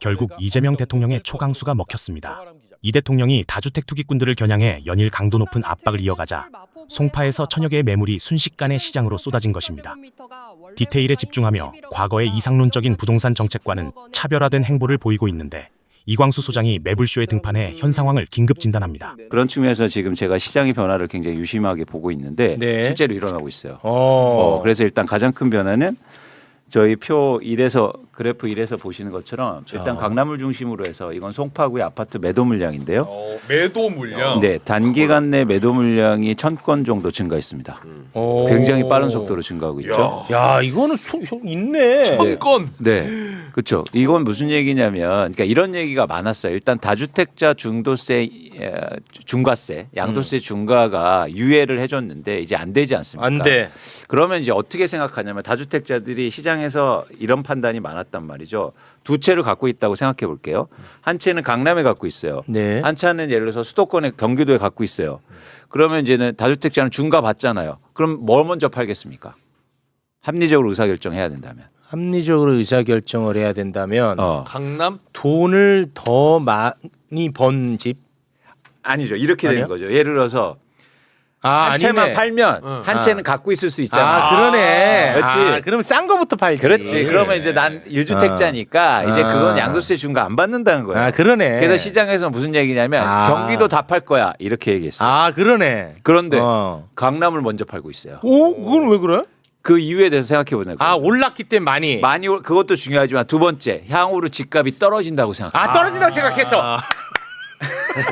결국 이재명 대통령의 초강수가 먹혔습니다. 이 대통령이 다주택 투기꾼들을 겨냥해 연일 강도 높은 압박을 이어가자 송파에서 천여 개의 매물이 순식간에 시장으로 쏟아진 것입니다. 디테일에 집중하며 과거의 이상론적인 부동산 정책과는 차별화된 행보를 보이고 있는데 이광수 소장이 매불쇼에 등판해 현 상황을 긴급 진단합니다. 그런 측면에서 지금 제가 시장의 변화를 굉장히 유심하게 보고 있는데 네. 실제로 일어나고 있어요. 그래서 일단 가장 큰 변화는 저희 표 1에서 그래프 1에서 보시는 것처럼 일단 강남을 중심으로 해서 이건 송파구의 아파트 매도 물량인데요. 매도 물량. 네, 단기간 내 매도 물량이 1000건 정도 증가했습니다. 굉장히 빠른 속도로 증가하고 있죠. 야, 이거는 있네. 1000건. 네, 그렇죠. 이건 무슨 얘기냐면, 그러니까 이런 얘기가 많았어요. 일단 다주택자 중도세, 중과세, 양도세 중과가 유예를 해줬는데 이제 안 되지 않습니까? 안 돼. 그러면 이제 어떻게 생각하냐면 다주택자들이 시장에서 이런 판단이 많았단 말이죠. 두 채를 갖고 있다고 생각해 볼게요. 한 채는 강남에 갖고 있어요. 네. 한 차는 예를 들어서 수도권에 경기도에 갖고 있어요. 그러면 이제는 다주택자는 중과 받잖아요. 그럼 뭘 먼저 팔겠습니까? 합리적으로 의사결정해야 된다면. 합리적으로 의사결정을 해야 된다면 강남 돈을 더 많이 번 집? 아니죠. 이렇게 아니요? 되는 거죠. 예를 들어서 한 아니네. 채만 팔면 한 채는 갖고 있을 수 있잖아. 아, 그러네. 그렇지. 그럼 싼 거부터 팔지. 그렇지. 그러면 이제 난 1주택자니까 이제 그건 양도세 중과 안 받는다는 거예요. 아, 그러네. 그래서 시장에서 무슨 얘기냐면 경기도 다 팔 거야 이렇게 얘기했어요. 아, 그러네. 그런데 강남을 먼저 팔고 있어요. 오, 그건 왜 그래? 그 이유에 대해서 생각해 보는 거예요. 아, 올랐기 때문에 많이. 그것도 중요하지만 두 번째 향후로 집값이 떨어진다고 생각해요. 아, 떨어진다고 생각했어.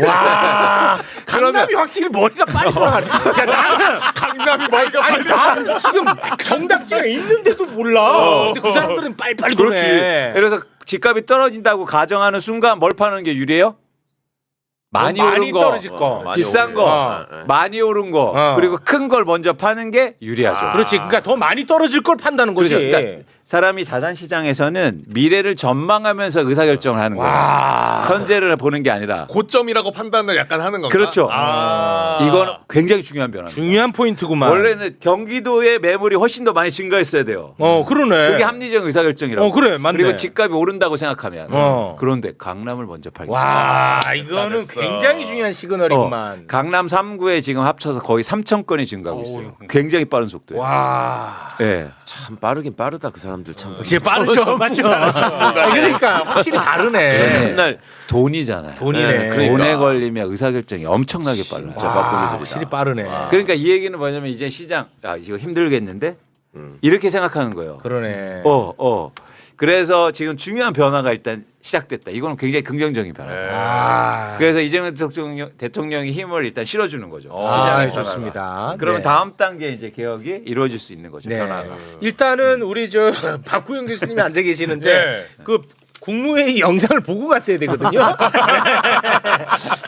와, 강남이 확실히 머리가 빨리 돌아가네. 야, 나는 강남이 머리가 아니, 나는 지금 정답지가 있는데도 몰라. 근데 그 사람들은 빨리빨리 그렇지. 도네. 그래서 집값이 떨어진다고 가정하는 순간 뭘 파는 게 유리해요? 많이 오른 거, 떨어질 거, 비싼 거, 많이 오른 거, 그리고 큰 걸 먼저 파는 게 유리하죠. 그렇지. 그러니까 더 많이 떨어질 걸 판다는 거지. 그렇죠. 그러니까 사람이 자산 시장에서는 미래를 전망하면서 의사결정을 하는 거예요. 현재를 보는 게 아니라 고점이라고 판단을 약간 하는 건가? 그렇죠. 이건 굉장히 중요한 변화입니다. 중요한 포인트구만. 원래는 경기도의 매물이 훨씬 더 많이 증가했어야 돼요. 그러네. 그게 합리적 의사결정이라고. 그래, 맞네. 그리고 집값이 오른다고 생각하면. 그런데 강남을 먼저 팔겠습니다. 와, 이거는 굉장히 중요한 시그널이구만. 강남 3구에 지금 합쳐서 거의 3,000건이 증가하고 있어요. 굉장히 빠른 속도예요. 와, 네. 참 빠르긴 빠르다 그 사람들 참. 진짜 빠르죠, 맞죠? 그러니까 확실히 다르네. 맨날 돈이잖아요. 돈이네. 돈에 걸리면 의사결정이 엄청나게 빨라요. 확실히 빠르네. 그러니까 이 얘기는 뭐냐면 이제 시장 이거 힘들겠는데 이렇게 생각하는 거예요. 그러네. 그래서 지금 중요한 변화가 일단 시작됐다. 이거는 굉장히 긍정적인 변화다. 그래서 이재명 대통령이 힘을 일단 실어주는 거죠. 시장에 좋습니다. 그러면 네. 다음 단계 이제 개혁이 이루어질 수 있는 거죠. 네. 변화가. 일단은 우리 저 박구영 교수님이 앉아 계시는데 그 국무회의 영상을 보고 갔어야 되거든요.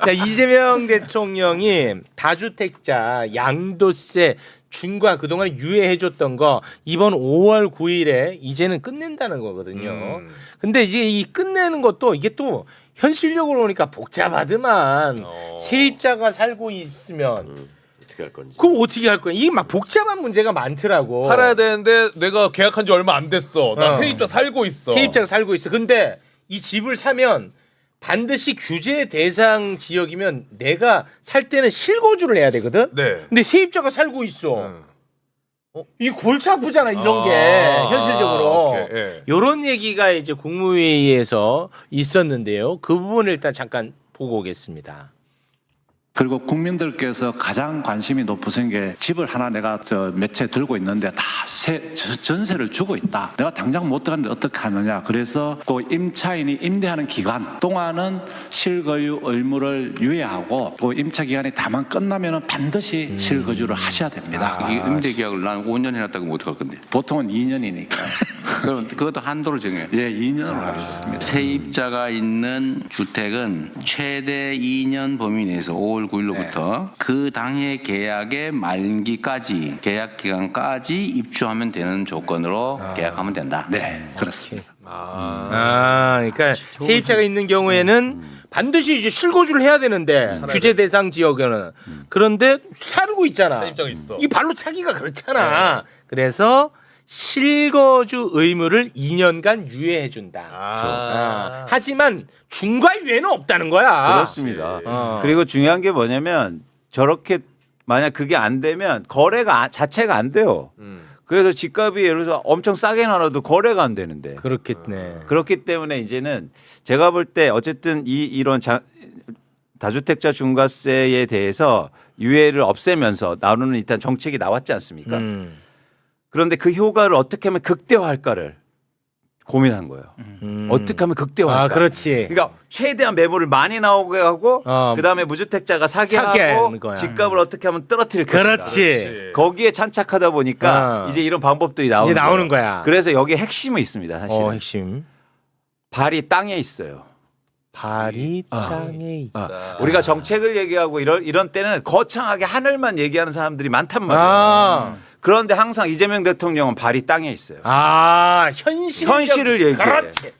자, 이재명 대통령이 다주택자 양도세 중과 그동안 유예해줬던 거 이번 5월 9일에 이제는 끝낸다는 거거든요. 근데 이제 이 끝내는 것도 이게 또 현실적으로 보니까 복잡하더만 세입자가 살고 있으면 어떻게 할 건지. 그럼 어떻게 할 거야? 이게 막 복잡한 문제가 많더라고. 팔아야 되는데 내가 계약한 지 얼마 안 됐어. 나 세입자 살고 있어. 세입자가 살고 있어. 근데 이 집을 사면 반드시 규제 대상 지역이면 내가 살 때는 실거주를 해야 되거든. 네. 근데 세입자가 살고 있어. 이 골치 아프잖아 이런 게 현실적으로. 이런 얘기가 이제 국무회의에서 있었는데요. 그 부분을 일단 잠깐 보고 오겠습니다. 그리고 국민들께서 가장 관심이 높으신 게 집을 하나 내가 몇 채 들고 있는데 다 전세를 주고 있다. 내가 당장 못 들어가는데 어떻게 하느냐. 그래서 그 임차인이 임대하는 기간 동안은 실거주 의무를 유예하고 그 임차 기간이 다만 끝나면 반드시 실거주를 하셔야 됩니다. 이 임대 계약을 난 5년 해놨다고 못 할 건데. 보통은 2년이니까. 그럼 그것도 한도를 정해. 예, 2년으로 하겠습니다. 세입자가 있는 주택은 최대 2년 범위 내에서 5월 9일로부터 그 당해 계약의 만기까지 계약 기간까지 입주하면 되는 조건으로 계약하면 된다. 네, 그렇습니다. 그러니까 세입자가 있는 경우에는 반드시 이제 실거주를 해야 되는데 규제 대상 지역에는 그런데 살고 있잖아. 세입자가 있어. 이 발로 차기가 그렇잖아. 그래서 실거주 의무를 2년간 유예해준다. 하지만 중과 유예는 없다는 거야. 그렇습니다. 그리고 중요한 게 뭐냐면 저렇게 만약 그게 안 되면 거래가 자체가 안 돼요. 그래서 집값이 예를 들어서 엄청 싸게 나눠도 거래가 안 되는데. 그렇겠네. 그렇기 때문에 이제는 제가 볼 때 어쨌든 이런 다주택자 중과세에 대해서 유예를 없애면서 나오는 일단 정책이 나왔지 않습니까? 그런데 그 효과를 어떻게 하면 극대화할까를 고민한 거예요. 어떻게 하면 극대화할까? 아, 그렇지. 그러니까 최대한 매물을 많이 나오게 하고 그다음에 무주택자가 사게 하고 거야. 집값을 어떻게 하면 떨어뜨릴 거야. 그렇지. 거기에 찬착하다 보니까 이제 이런 방법들이 이제 나오는 거야. 그래서 여기에 핵심이 있습니다. 사실은. 핵심. 발이 땅에 있어요. 발이 땅에 있다. 우리가 정책을 얘기하고 이런 때는 거창하게 하늘만 얘기하는 사람들이 많단 말이에요. 그런데 항상 이재명 대통령은 발이 땅에 있어요. 현실을 얘기해. 그렇지.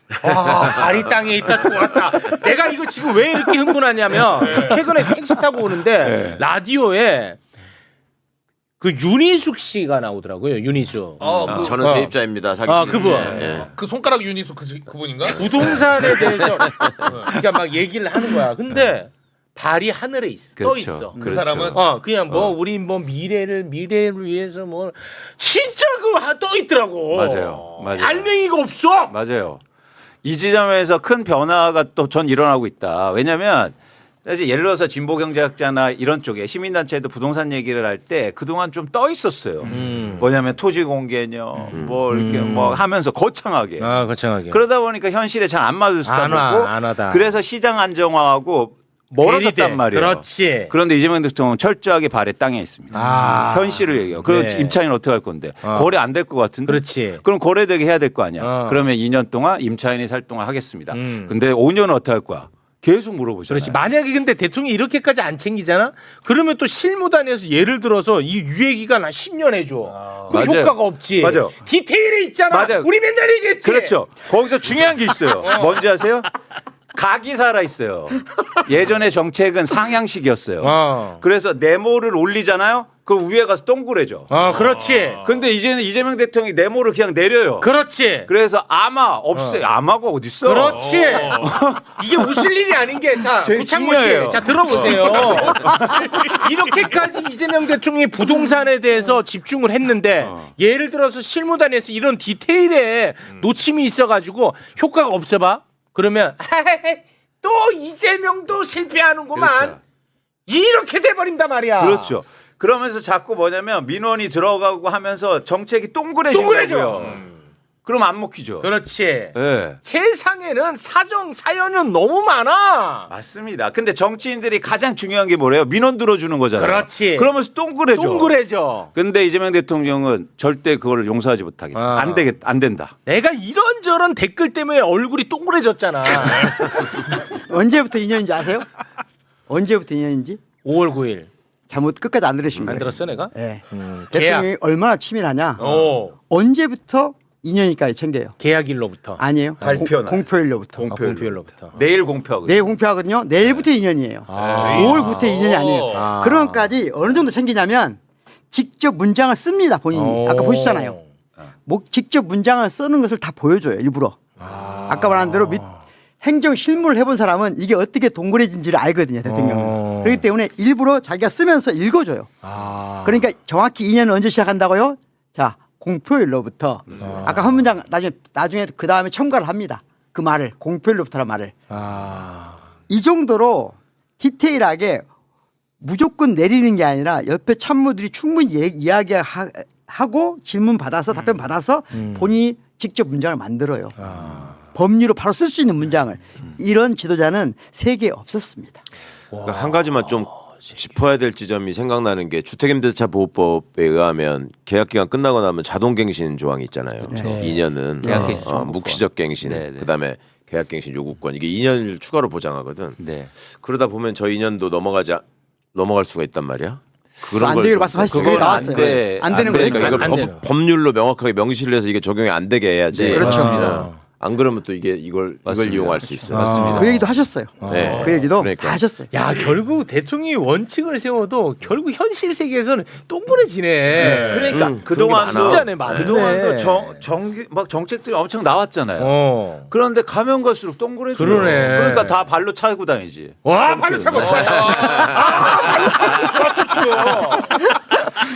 발이 땅에 있다. 좋았다. 내가 이거 지금 왜 이렇게 흥분하냐면 최근에 택시 타고 오는데 라디오에 그 윤희숙 씨가 나오더라고요. 윤희숙. 저는 세입자입니다. 사기친. 그분. 그 손가락 윤희수 그분인가? 부동산에 대해서 그러니까 막 얘기를 하는 거야. 근데 발이 하늘에 있어. 떠 있어. 그 사람은 그냥 뭐 우리 뭐 미래를 위해서 뭐 진짜 그거 떠 있더라고. 맞아요. 알맹이가 없어. 맞아요. 이 지점에서 큰 변화가 또 전 일어나고 있다. 왜냐하면 사실 예를 들어서 진보경제학자나 이런 쪽에 시민단체도 부동산 얘기를 할 때 그동안 좀 떠 있었어요. 뭐냐면 토지공개념 뭐 이렇게 뭐 하면서 거창하게. 거창하게. 그러다 보니까 현실에 잘 안 맞을 수도 있고 안 하다. 그래서 시장 안정화하고 멀어졌단 말이에요. 그렇지. 그런데 이재명 대통령은 철저하게 발에 땅에 있습니다. 현실을 얘기해요. 그럼 임차인은 어떻게 할 건데? 거래 안 될 것 같은데? 그렇지. 그럼 거래되게 해야 될 거 아니야. 그러면 2년 동안 임차인이 살 동안 하겠습니다. 근데 5년은 어떻게 할 거야? 계속 물어보잖아요. 그렇지. 만약에 근데 대통령이 이렇게까지 안 챙기잖아? 그러면 또 실무단에서 예를 들어서 이 유예 기간 한 10년 해줘. 그 맞아요. 효과가 없지. 맞아요. 디테일에 있잖아. 맞아요. 우리 맨날 얘기했지. 그렇죠. 거기서 중요한 게 있어요. 뭔지 아세요? 각이 살아 있어요. 예전에 정책은 상향식이었어요. 그래서 네모를 올리잖아요. 그 위에 가서 동그래져. 그렇지. 근데 이제는 이재명 대통령이 네모를 그냥 내려요. 그렇지. 그래서 아마 없어요. 아마가 어디 있어? 그렇지. 이게 웃을 일이 아닌 게 자, 제일 구창모 씨, 중요해요. 자 들어보세요. 이렇게까지 이재명 대통령이 부동산에 대해서 집중을 했는데 예를 들어서 실무단에서 이런 디테일에 놓침이 있어가지고 효과가 없어봐. 그러면 또 이재명도 실패하는구만. 그렇죠. 이렇게 돼버린단 말이야. 그렇죠. 그러면서 자꾸 뭐냐면 민원이 들어가고 하면서 정책이 동그래지고요. 그럼 안 먹히죠. 그렇지. 네. 세상에는 사연은 너무 많아. 맞습니다. 근데 정치인들이 가장 중요한 게 뭐래요? 민원 들어주는 거잖아요. 그렇지. 그러면서 동그래져. 근데 이재명 대통령은 절대 그걸 용서하지 못하겠다. 안 된다. 내가 이런저런 댓글 때문에 얼굴이 동그래졌잖아. 언제부터 인연인지 아세요? 언제부터 인연인지? 5월 9일. 잘못 끝까지 안 들으신 거예요. 안 들었어 내가? 네. 계약. 대통령이 얼마나 치밀하냐? 언제부터 인연이까지 챙겨요? 계약일로부터. 아니에요. 발표날. 공표일로부터. 공표일로부터. 내일 공표하거든요. 내일 공표하거든요. 내일부터 인연이에요. 5월부터 인연이 아니에요. 그런까지 어느 정도 챙기냐면 직접 문장을 씁니다. 본인이. 아까 보시잖아요. 직접 문장을 쓰는 것을 다 보여줘요. 일부러. 아까 말한 대로 행정 실무를 해본 사람은 이게 어떻게 동그래진지를 알거든요. 대통령은. 그렇기 때문에 일부러 자기가 쓰면서 읽어줘요. 그러니까 정확히 2년은 언제 시작한다고요? 자, 공표일로부터. 아까 한 문장 나중에 그 다음에 첨가를 합니다. 그 말을 공표일로부터란 말을. 이 정도로 디테일하게 무조건 내리는 게 아니라 옆에 참모들이 충분히 이야기하고 질문 받아서 답변 받아서 본인이 직접 문장을 만들어요. 법리로 바로 쓸 수 있는 문장을. 이런 지도자는 세계에 없었습니다. 그러니까 한 가지만 좀 짚어야 될 지점이 생각나는 게 주택임대차 보호법에 의하면 계약 기간 끝나고 나면 자동갱신 조항이 있잖아요. 2년은 묵시적 갱신, 그다음에 계약갱신 요구권 이게 2년을 추가로 보장하거든. 그러다 보면 저 2년도 넘어갈 수가 있단 말이야. 그런 안 되기로 말씀하시죠. 그게 나왔어요. 안 되는 거니까. 그러니까 이걸 법률로 명확하게 명시를 해서 이게 적용이 안 되게 해야지. 그렇죠. 안 그러면 또 이걸 이용할 수 있어요. 맞습니다. 그 얘기도 하셨어요. 네. 그 얘기도 그러니까. 다 하셨어요. 야 결국 대통령이 원칙을 세워도 결국 현실 세계에서는 똥그래지네. 그러니까 그동안도 진짜네, 맞네. 그동안도 막 정책들이 엄청 나왔잖아요. 그런데 가면 갈수록 동그래져요. 그러네. 그러니까 다 발로 차고 다니지. 와 발로 차고 발로 차고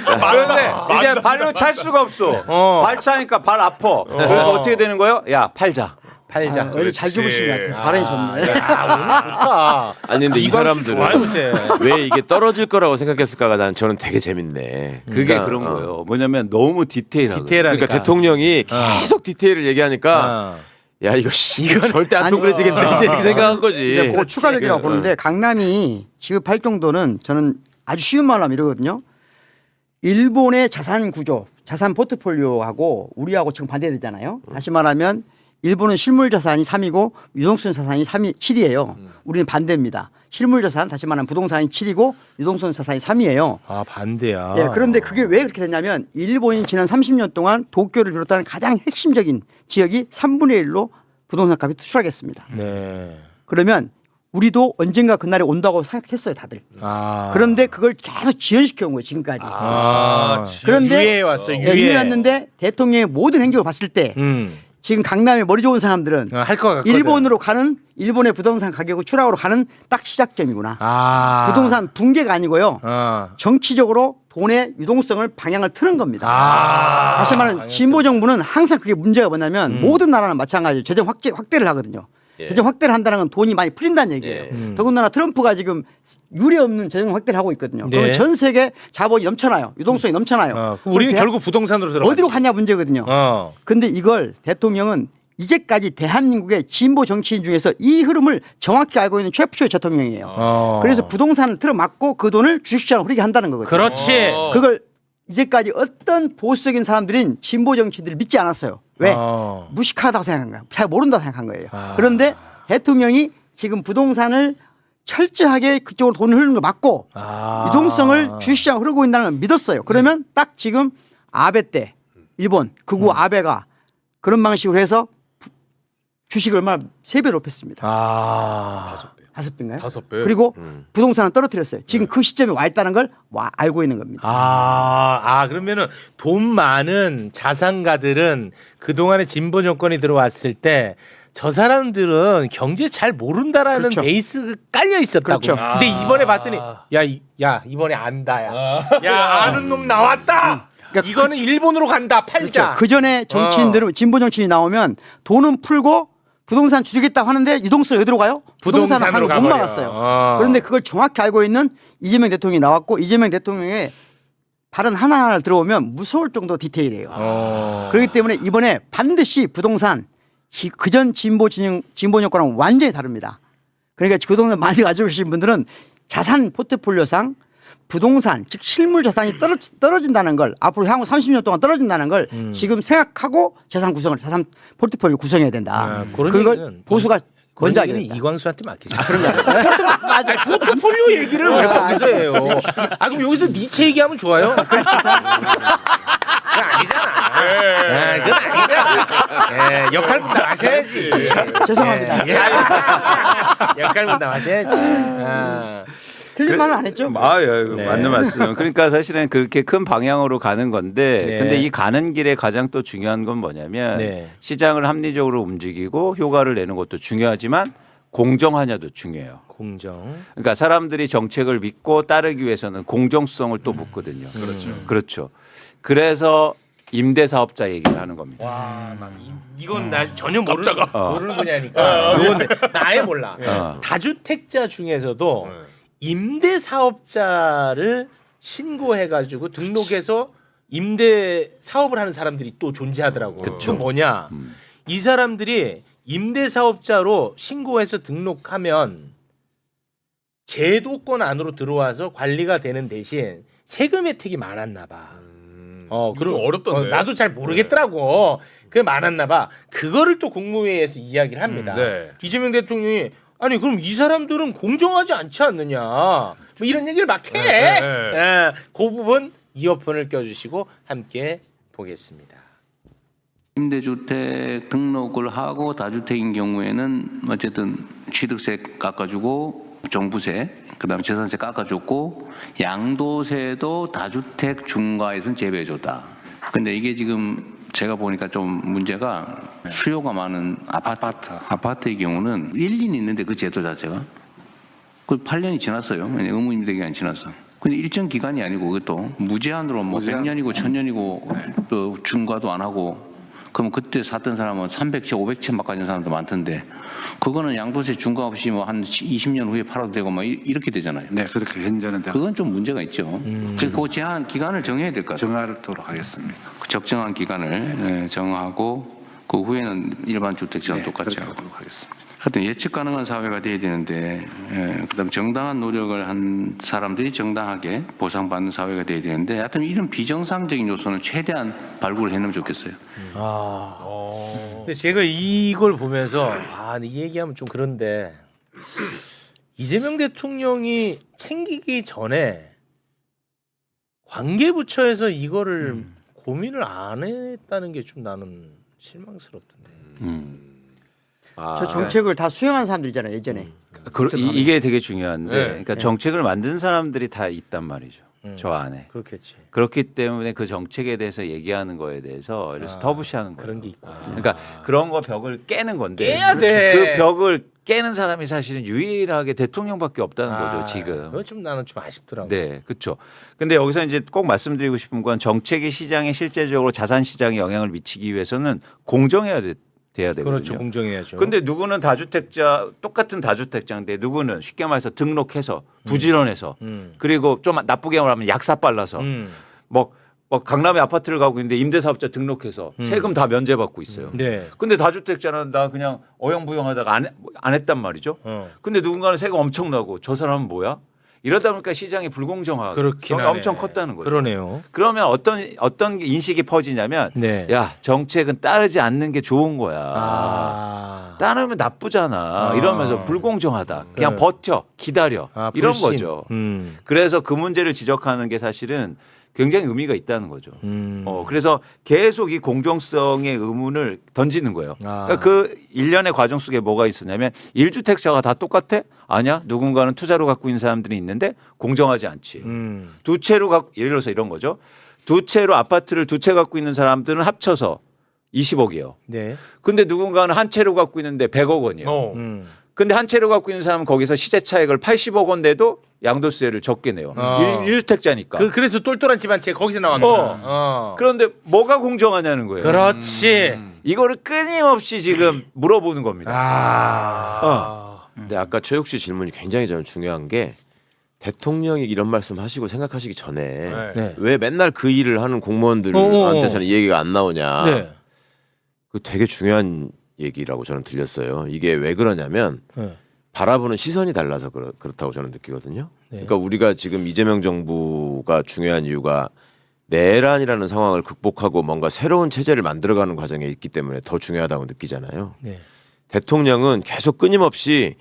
그런데 이제 발로 찰 수가 없어. 발 차니까 발 아파. 그러니까 어떻게 되는 거예요? 야 팔자. 팔자. 여기 잘 주무신 것 같아요. 발음이 좋네. 야 오늘 좋다. 아니 근데 이 이광수 사람들은 좋아요, 요새. 왜 이게 떨어질 거라고 생각했을까가 저는 되게 재밌네. 그게 그러니까, 그런 거예요. 뭐냐면 너무 디테일하고. 디테일하니까. 그러니까 대통령이 계속 디테일을 얘기하니까 야 이거 절대 안 동그래지겠네 이제 이렇게 생각한 거지. 이제 그거 추가적이라고 보는데 강남이 지급할 정도는 저는 아주 쉬운 말로 하면 이러거든요. 일본의 자산 구조, 자산 포트폴리오하고 우리하고 지금 반대되잖아요. 다시 말하면 일본은 실물 자산이 3이고 유동성 자산이 7이에요. 우리는 반대입니다. 실물 자산, 다시 말하면 부동산이 7이고 유동성 자산이 3이에요. 아 반대야. 네, 그런데 그게 왜 그렇게 됐냐면 일본이 지난 30년 동안 도쿄를 비롯한 가장 핵심적인 지역이 3분의 1로 부동산 값이 추락했습니다. 네. 그러면 우리도 언젠가 그날이 온다고 생각했어요, 다들. 아. 그런데 그걸 계속 지연시켜 온 거예요, 지금까지. 그런데 유예에 왔어. 유예 왔는데 대통령의 모든 행적을 봤을 때 지금 강남에 머리 좋은 사람들은 할 것 같거든. 일본으로 가는 일본의 부동산 가격의 추락으로 가는 딱 시작점이구나. 아. 부동산 붕괴가 아니고요. 정치적으로 돈의 유동성을 방향을 트는 겁니다. 다시 말하면 진보 정부는 항상 그게 문제가 뭐냐면 모든 나라는 마찬가지로 재정 확대를 하거든요. 재정 확대를 한다는 건 돈이 많이 풀린다는 얘기예요. 더군다나 트럼프가 지금 유례 없는 재정 확대를 하고 있거든요. 그러면 전 세계 자본이 넘쳐나요. 유동성이 넘쳐나요. 우리는 결국 부동산으로 들어가지. 어디로 가냐 문제거든요. 그런데 이걸 대통령은 이제까지 대한민국의 진보 정치인 중에서 이 흐름을 정확히 알고 있는 최프초의 대통령이에요. 그래서 부동산을 틀어막고 그 돈을 주식시장으로 흐르게 한다는 거거든요. 그렇지. 그걸 이제까지 어떤 보수적인 사람들인 진보 정치인들을 믿지 않았어요. 왜? 무식하다고 생각한 거예요. 잘 모른다고 생각한 거예요. 그런데 대통령이 지금 부동산을 철저하게 그쪽으로 돈을 흐르는 걸 막고 유동성을 주식시장으로 흐르고 있다는 걸 믿었어요. 그러면 딱 지금 아베 때 일본 극우 아베가 그런 방식으로 해서 주식을 얼마나 3배 높였습니다. 5배인가요? 5배. 그리고 부동산은 떨어뜨렸어요. 지금 그 시점에 와 있다는 걸 알고 있는 겁니다. 그러면은 돈 많은 자산가들은 그동안에 진보 정권이 들어왔을 때 저 사람들은 경제 잘 모른다라는 그렇죠. 베이스 깔려 있었다고. 그렇죠. 근데 이번에 봤더니 야 이번에 안다야. 야 아는 놈 나왔다. 그러니까 이거는 일본으로 간다. 팔자. 그렇죠. 그 전에 정치인들은 진보 정치인이 나오면 돈은 풀고 부동산 줄이겠다고 하는데 유동성이 어디로 가요? 부동산을 못 막았어요. 그런데 그걸 정확히 알고 있는 이재명 대통령이 나왔고 이재명 대통령의 발언 하나하나 들어오면 무서울 정도 디테일이에요. 그렇기 때문에 이번에 반드시 부동산 그전 진보 정권은 완전히 다릅니다. 그러니까 부동산 많이 가지고 계신 분들은 자산 포트폴리오상 부동산 즉 실물 자산이 떨어진다는 걸 앞으로 향후 30년 동안 떨어진다는 걸 지금 생각하고 자산 포트폴리오 구성해야 된다. 그걸 보수가 먼저 하게 된다. 이광수한테 맡기자. 맞아. 포트폴리오 얘기를 왜 거기서 해요? 그럼 여기서 니체 얘기하면 좋아요? 그건 아니잖아. 그건 아니잖아. 역할 분담하셔야지. 죄송합니다. 역할 분담하셔야지. 틀린 말은 안 했죠? 맞는 말씀. 그러니까 사실은 그렇게 큰 방향으로 가는 건데 근데 이 가는 길에 가장 또 중요한 건 뭐냐면 시장을 합리적으로 움직이고 효과를 내는 것도 중요하지만 공정하냐도 중요해요. 공정. 그러니까 사람들이 정책을 믿고 따르기 위해서는 공정성을 또 묻거든요. 그렇죠. 그래서 임대사업자 얘기를 하는 겁니다. 이건 나 전혀 모르는 분야니까. 이건 나 아예 몰라. 다주택자 중에서도 임대 사업자를 신고해가지고 등록해서 임대 사업을 하는 사람들이 또 존재하더라고. 그건 뭐냐? 이 사람들이 임대 사업자로 신고해서 등록하면 제도권 안으로 들어와서 관리가 되는 대신 세금 혜택이 많았나 봐. 좀 어렵던데. 나도 잘 모르겠더라고. 그게 많았나 봐. 그거를 또 국무회의에서 이야기를 합니다. 이재명 대통령이 아니 그럼 이 사람들은 공정하지 않지 않느냐 뭐 이런 얘기를 막 해. 그 부분 이어폰을 껴주시고 함께 보겠습니다. 임대주택 등록을 하고 다주택인 경우에는 어쨌든 취득세 깎아주고 종부세, 그다음에 재산세 깎아줬고 양도세도 다주택 중과에서는 제외해줬다. 근데 이게 지금 제가 보니까 좀 문제가 수요가 많은 아파트의 경우는 1년 있는데 그 제도 자체가 그 8년이 지났어요. 의무 임대 기간이 지났어. 근데 일정 기간이 아니고 그것도 무제한으로 뭐 100년이고 1000년이고 또 중과도 안 하고 그럼 그때 샀던 사람은 300채, 500채 막 가진 사람도 많던데 그거는 양도세 중과 없이 뭐 한 20년 후에 팔아도 되고 뭐 이렇게 되잖아요. 네, 그렇게 현재는 그건 좀 문제가 있죠. 그 제한 기간을 정해야 될 것 같아요. 정하도록 하겠습니다. 그 적정한 기간을 정하고 그 후에는 일반 주택처럼 똑같이 그렇게 하고. 하도록 하겠습니다. 하여튼 예측 가능한 사회가 돼야 되는데 그다음 정당한 노력을 한 사람들이 정당하게 보상받는 사회가 돼야 되는데 하여튼 이런 비정상적인 요소는 최대한 발굴을 해놓으면 좋겠어요. 근데 제가 이걸 보면서 이 얘기하면 좀 그런데 이재명 대통령이 챙기기 전에 관계부처에서 이거를 고민을 안 했다는 게 좀 나는 실망스럽던데. 저 정책을 다 수행한 사람들이잖아요 예전에. 이게 되게 중요한데, 네. 그러니까 정책을 만든 사람들이 다 있단 말이죠. 저 안에. 그렇겠지. 그렇기 때문에 그 정책에 대해서 얘기하는 거에 대해서 그래서 터부시하는 거예요. 그런 게 있고. 그러니까 그런 거 벽을 깨는 건데 깨야 돼. 그 벽을 깨는 사람이 사실은 유일하게 대통령밖에 없다는 거죠 지금. 그거 좀 나는 좀 아쉽더라고. 네, 그렇죠. 근데 여기서 이제 꼭 말씀드리고 싶은 건 정책이 시장에 실제적으로 자산 시장에 영향을 미치기 위해서는 공정해야 돼야 되거든요. 그렇죠, 공정해야죠. 근데 누구는 다주택자 똑같은 다주택자인데 누구는 쉽게 말해서 등록해서 부지런해서 그리고 좀 나쁘게 말하면 약사 빨라서 뭐 강남에 아파트를 가고 있는데 임대사업자 등록해서 세금 다 면제받고 있어요. 네. 근데 다주택자는 나 그냥 어영부영하다가 안 했단 말이죠. 근데 누군가는 세금 엄청 나고 저 사람은 뭐야? 이러다 보니까 시장이 불공정하게 엄청 컸다는 거예요. 그러네요. 그러면 어떤 인식이 퍼지냐면 네. 야 정책은 따르지 않는 게 좋은 거야. 따르면 나쁘잖아. 이러면서 불공정하다. 그냥 버텨 기다려 이런 불신. 거죠. 그래서 그 문제를 지적하는 게 사실은 굉장히 의미가 있다는 거죠. 그래서 계속 이 공정성의 의문을 던지는 거예요. 그러니까 그 일련의 과정 속에 뭐가 있었냐면 1주택자가 다 똑같아? 아니야. 누군가는 투자로 갖고 있는 사람들이 있는데 공정하지 않지. 두 채로 예를 들어서 이런 거죠. 두 채로 아파트를 두 채 갖고 있는 사람들은 합쳐서 20억이에요. 네. 근데 근데 누군가는 한 채로 갖고 있는데 100억 원이에요. 근데 한 채로 갖고 있는 사람은 거기서 시세 차익을 80억 원 내도 양도세를 적게 내요. 1주택자니까. 그래서 똘똘한 집안채 거기서 나왔구나. 그런데 뭐가 공정하냐는 거예요. 그렇지. 이거를 끊임없이 지금 물어보는 겁니다. 근데 아까 최욱 씨 질문이 굉장히 저는 중요한 게 대통령이 이런 말씀하시고 생각하시기 전에 네. 왜 맨날 그 일을 하는 공무원들한테서는 이 얘기가 안 나오냐. 네. 그 되게 중요한 얘기라고 저는 들렸어요. 이게 왜 그러냐면 네. 바라보는 시선이 달라서 그렇다고 저는 느끼거든요. 네. 그러니까 우리가 지금 이재명 정부가 중요한 이유가 내란이라는 상황을 극복하고 뭔가 새로운 체제를 만들어가는 과정에 있기 때문에 더 중요하다고 느끼잖아요. 네. 대통령은 계속 끊임없이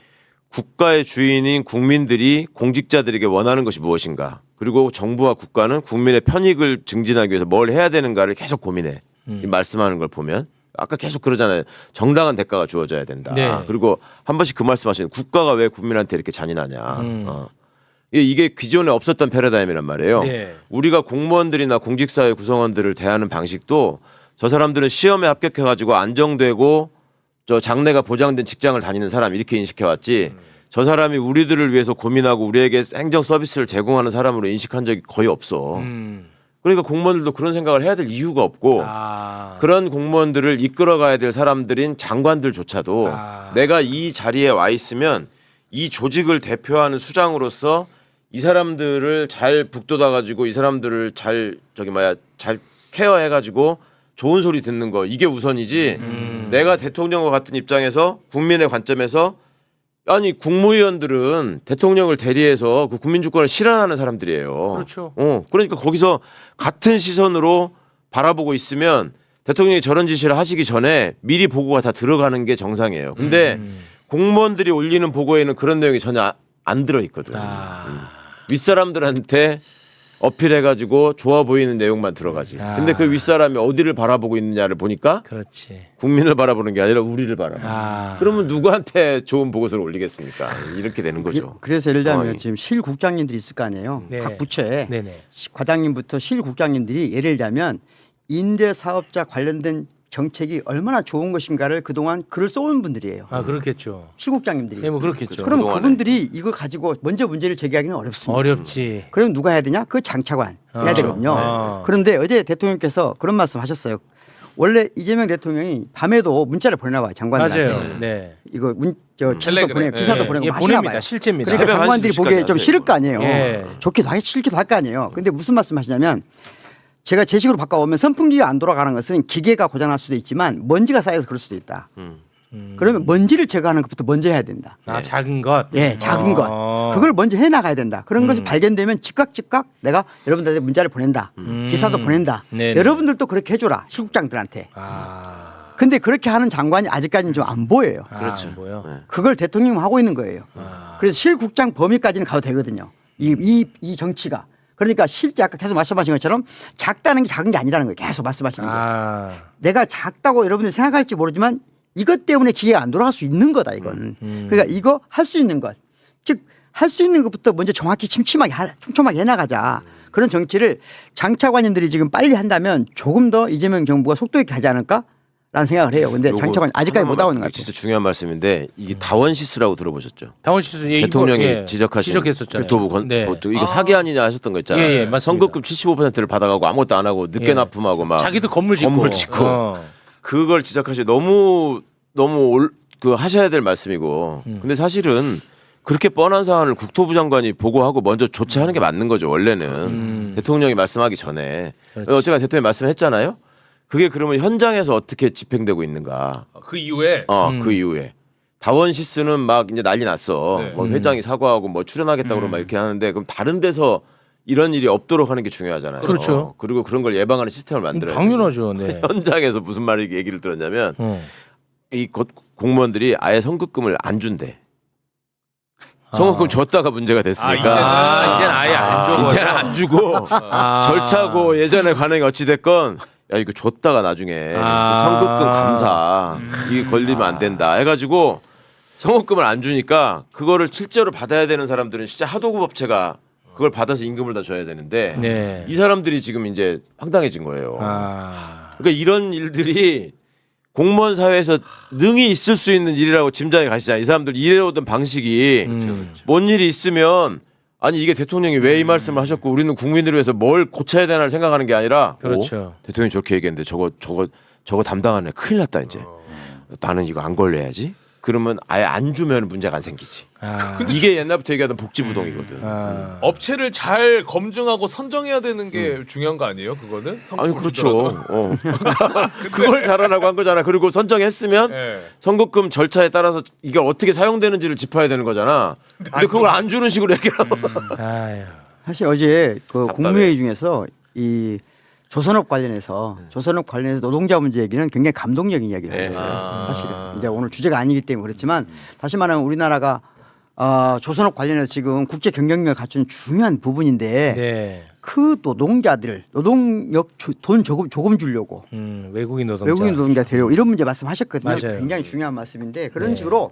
국가의 주인인 국민들이 공직자들에게 원하는 것이 무엇인가, 그리고 정부와 국가는 국민의 편익을 증진하기 위해서 뭘 해야 되는가를 계속 고민해. 이 말씀하는 걸 보면 아까 계속 그러잖아요. 정당한 대가가 주어져야 된다. 네. 그리고 한 번씩 그 말씀하시는 국가가 왜 국민한테 이렇게 잔인하냐. 이게 기존에 없었던 패러다임이란 말이에요. 네. 우리가 공무원들이나 공직사회 구성원들을 대하는 방식도 저 사람들은 시험에 합격해가지고 안정되고 저 장래가 보장된 직장을 다니는 사람 이렇게 인식해왔지 저 사람이 우리들을 위해서 고민하고 우리에게 행정 서비스를 제공하는 사람으로 인식한 적이 거의 없어. 그러니까 공무원들도 그런 생각을 해야 될 이유가 없고 그런 공무원들을 이끌어가야 될 사람들인 장관들조차도 내가 이 자리에 와 있으면 이 조직을 대표하는 수장으로서 이 사람들을 잘 북돋아가지고 이 사람들을 잘 케어해가지고 좋은 소리 듣는 거 이게 우선이지. 내가 대통령과 같은 입장에서 국민의 관점에서 아니 국무위원들은 대통령을 대리해서 그 국민 주권을 실현하는 사람들이에요. 그렇죠. 그러니까 거기서 같은 시선으로 바라보고 있으면 대통령이 저런 지시를 하시기 전에 미리 보고가 다 들어가는 게 정상이에요. 근데 공무원들이 올리는 보고에는 그런 내용이 전혀 안 들어 있거든. 윗사람들한테 어필해가지고 좋아 보이는 내용만 들어가지. 근데 그 윗사람이 어디를 바라보고 있느냐를 보니까 그렇지. 국민을 바라보는 게 아니라 우리를 바라봐. 그러면 누구한테 좋은 보고서를 올리겠습니까? 이렇게 되는 거죠. 그래서 예를 들면 상황이. 지금 실국장님들이 있을 거 아니에요. 네. 각 부처에 네네. 과장님부터 실국장님들이 예를 들면 임대 사업자 관련된 정책이 얼마나 좋은 것인가를 그동안 글을 써온 분들이에요. 아 그렇겠죠. 실국장님들이. 네, 뭐 그렇겠죠. 그럼 그동안에. 그분들이 이걸 가지고 먼저 문제를 제기하기는 어렵습니다. 어렵지. 그럼 누가 해야 되냐? 그 장차관 해야 그렇죠. 되거든요. 그런데 어제 대통령께서 그런 말씀하셨어요. 원래 이재명 대통령이 밤에도 문자를 보내나 봐요. 장관들한테. 맞아요. 네. 이거 지시도 텔레그램. 보내고 기사도 예, 보내고 예, 막 하시나 보냅니다. 봐요. 실제입니다. 그러니까 새벽 장관들이 1시 보기에 좀 하세요, 싫을 거 아니에요. 예. 좋기도 하기 싫기도 할 거 아니에요. 근데 무슨 말씀하시냐면 제가 제 식으로 바꿔오면 선풍기가 안 돌아가는 것은 기계가 고장날 수도 있지만 먼지가 쌓여서 그럴 수도 있다. 그러면 먼지를 제거하는 것부터 먼저 해야 된다. 아 작은 것. 예, 작은 것. 그걸 먼저 해 나가야 된다. 그런 것이 발견되면 즉각 내가 여러분들한테 문자를 보낸다. 기사도 보낸다. 네네. 여러분들도 그렇게 해줘라. 실국장들한테. 아. 근데 그렇게 하는 장관이 아직까지는 좀 안 보여요. 그렇죠. 뭐요? 그걸 대통령이 하고 있는 거예요. 아. 그래서 실국장 범위까지는 가도 되거든요. 이 정치가. 그러니까 실제 아까 계속 말씀하신 것처럼 작다는 게 작은 게 아니라는 거예요. 계속 말씀하시는 거예요. 아. 내가 작다고 여러분들이 생각할지 모르지만 이것 때문에 기계가 안 돌아갈 수 있는 거다 이건. 그러니까 이거 할 수 있는 것. 즉 할 수 있는 것부터 먼저 정확히 촘촘하게 해나가자. 그런 정치를 장차관님들이 지금 빨리 한다면 조금 더 이재명 정부가 속도 있게 하지 않을까라는 생각을 해요. 근데 요거 장차관 아직까지 못 하고 있는 것 같아요. 진짜 중요한 말씀인데 이게 다원시스라고 들어보셨죠? 당원시수 예, 대통령이 이거, 예, 지적하신 지적했었잖아요. 국토부 네. 이거 사기 아니냐 하셨던 거 있잖아요. 예, 예, 맞습니다. 선급금 75%를 받아가고 아무것도 안 하고 늦게 예. 납품하고 막 자기도 건물 짓고. 그걸 지적하시 너무 그 하셔야 될 말씀이고. 근데 사실은 그렇게 뻔한 사안을 국토부 장관이 보고하고 먼저 조치하는 게 맞는 거죠. 원래는 대통령이 말씀하기 전에. 그렇지. 어쨌든 대통령이 말씀했잖아요. 그게 그러면 현장에서 어떻게 집행되고 있는가? 그 이후에 그 이후에 다원시스는 막 이제 난리 났어. 네. 뭐 회장이 사과하고 뭐 출연하겠다고 그러고 막 이렇게 하는데 그럼 다른 데서 이런 일이 없도록 하는 게 중요하잖아요. 그렇죠. 그리고 그런 걸 예방하는 시스템을 만들어야 돼요. 당연하죠. 네. 현장에서 무슨 말을 얘기를 들었냐면 이 공무원들이 아예 선급금을 안 준대. 선급금 줬다가 문제가 됐으니까. 이제는 아예 안 줘. 이제는 안 주고 절차고 예전에 관행이 어찌 됐건 야 이거 줬다가 나중에 선급금 감사 이게 걸리면 안 된다 해가지고 선급금을 안 주니까 그거를 실제로 받아야 되는 사람들은 진짜 하도급 업체가 그걸 받아서 임금을 다 줘야 되는데 네. 이 사람들이 지금 이제 황당해진 거예요. 그러니까 이런 일들이 공무원 사회에서 능히 있을 수 있는 일이라고 짐작이 가시잖아요. 이 사람들 일해오던 방식이 뭔 일이 있으면 아니 이게 대통령이 왜 이 말씀을 하셨고 우리는 국민을 위해서 뭘 고쳐야 되나를 생각하는 게 아니라 그렇죠. 대통령이 저렇게 얘기했는데 저거 담당하네 큰일 났다 이제 나는 이거 안 걸려야지. 그러면 아예 안 주면 문제가 안 생기지. 이게 옛날부터 얘기하던 복지부동이거든. 업체를 잘 검증하고 선정해야 되는 게 중요한 거 아니에요? 그거는? 아니 그렇죠. 그걸 잘하라고 한 거잖아. 그리고 선정했으면 네. 선급금 절차에 따라서 이게 어떻게 사용되는지를 짚어야 되는 거잖아. 근데 그걸 안 주는 식으로 얘기하고. 사실 어제 그 국무회의 중에서 이 조선업 관련해서 노동자 문제 얘기는 굉장히 감동적인 이야기를 하셨어요. 사실은 이제 오늘 주제가 아니기 때문에 그렇지만 다시 말하면 우리나라가 조선업 관련해서 지금 국제 경쟁력을 갖춘 중요한 부분인데 그 노동자들 노동력 돈 조금 주려고 외국인 노동자 데려오고 이런 문제 말씀하셨거든요. 맞아요. 굉장히 중요한 말씀인데 그런 식으로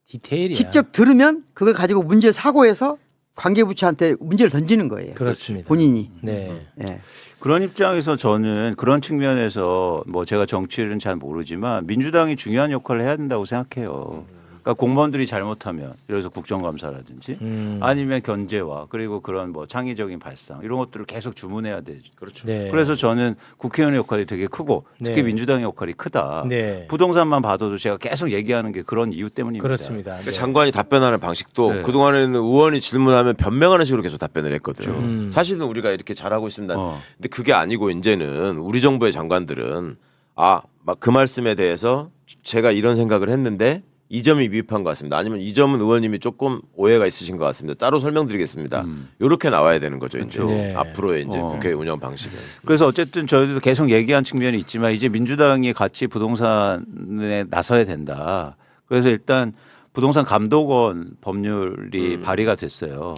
디테일이야. 직접 들으면 그걸 가지고 문제 사고해서 관계부처한테 문제를 던지는 거예요. 그렇습니다. 본인이. 네. 예. 그런 입장에서 저는 그런 측면에서 뭐 제가 정치를 잘 모르지만 민주당이 중요한 역할을 해야 된다고 생각해요. 그러니까 공무원들이 잘못하면 예를 들어서 국정감사라든지 아니면 견제와 그리고 그런 뭐 창의적인 발상 이런 것들을 계속 주문해야 되죠. 그렇죠. 네. 그래서 저는 국회의원의 역할이 되게 크고 특히 네. 민주당의 역할이 크다. 네. 부동산만 봐도 제가 계속 얘기하는 게 그런 이유 때문입니다. 그렇습니다. 그러니까 장관이 답변하는 방식도 네. 그동안에는 의원이 질문하면 변명하는 식으로 계속 답변을 했거든요. 사실은 우리가 이렇게 잘하고 있습니다. 근데 그게 아니고 이제는 우리 정부의 장관들은 막 그 말씀에 대해서 제가 이런 생각을 했는데 이 점이 미흡한 것 같습니다. 아니면 이 점은 의원님이 조금 오해가 있으신 것 같습니다. 따로 설명드리겠습니다. 이렇게 나와야 되는 거죠. 이제 네. 앞으로의 이제 국회 운영 방식은. 그래서 어쨌든 저희도 계속 얘기한 측면이 있지만 이제 민주당이 같이 부동산에 나서야 된다. 그래서 일단 부동산 감독원 법률이 발의가 됐어요.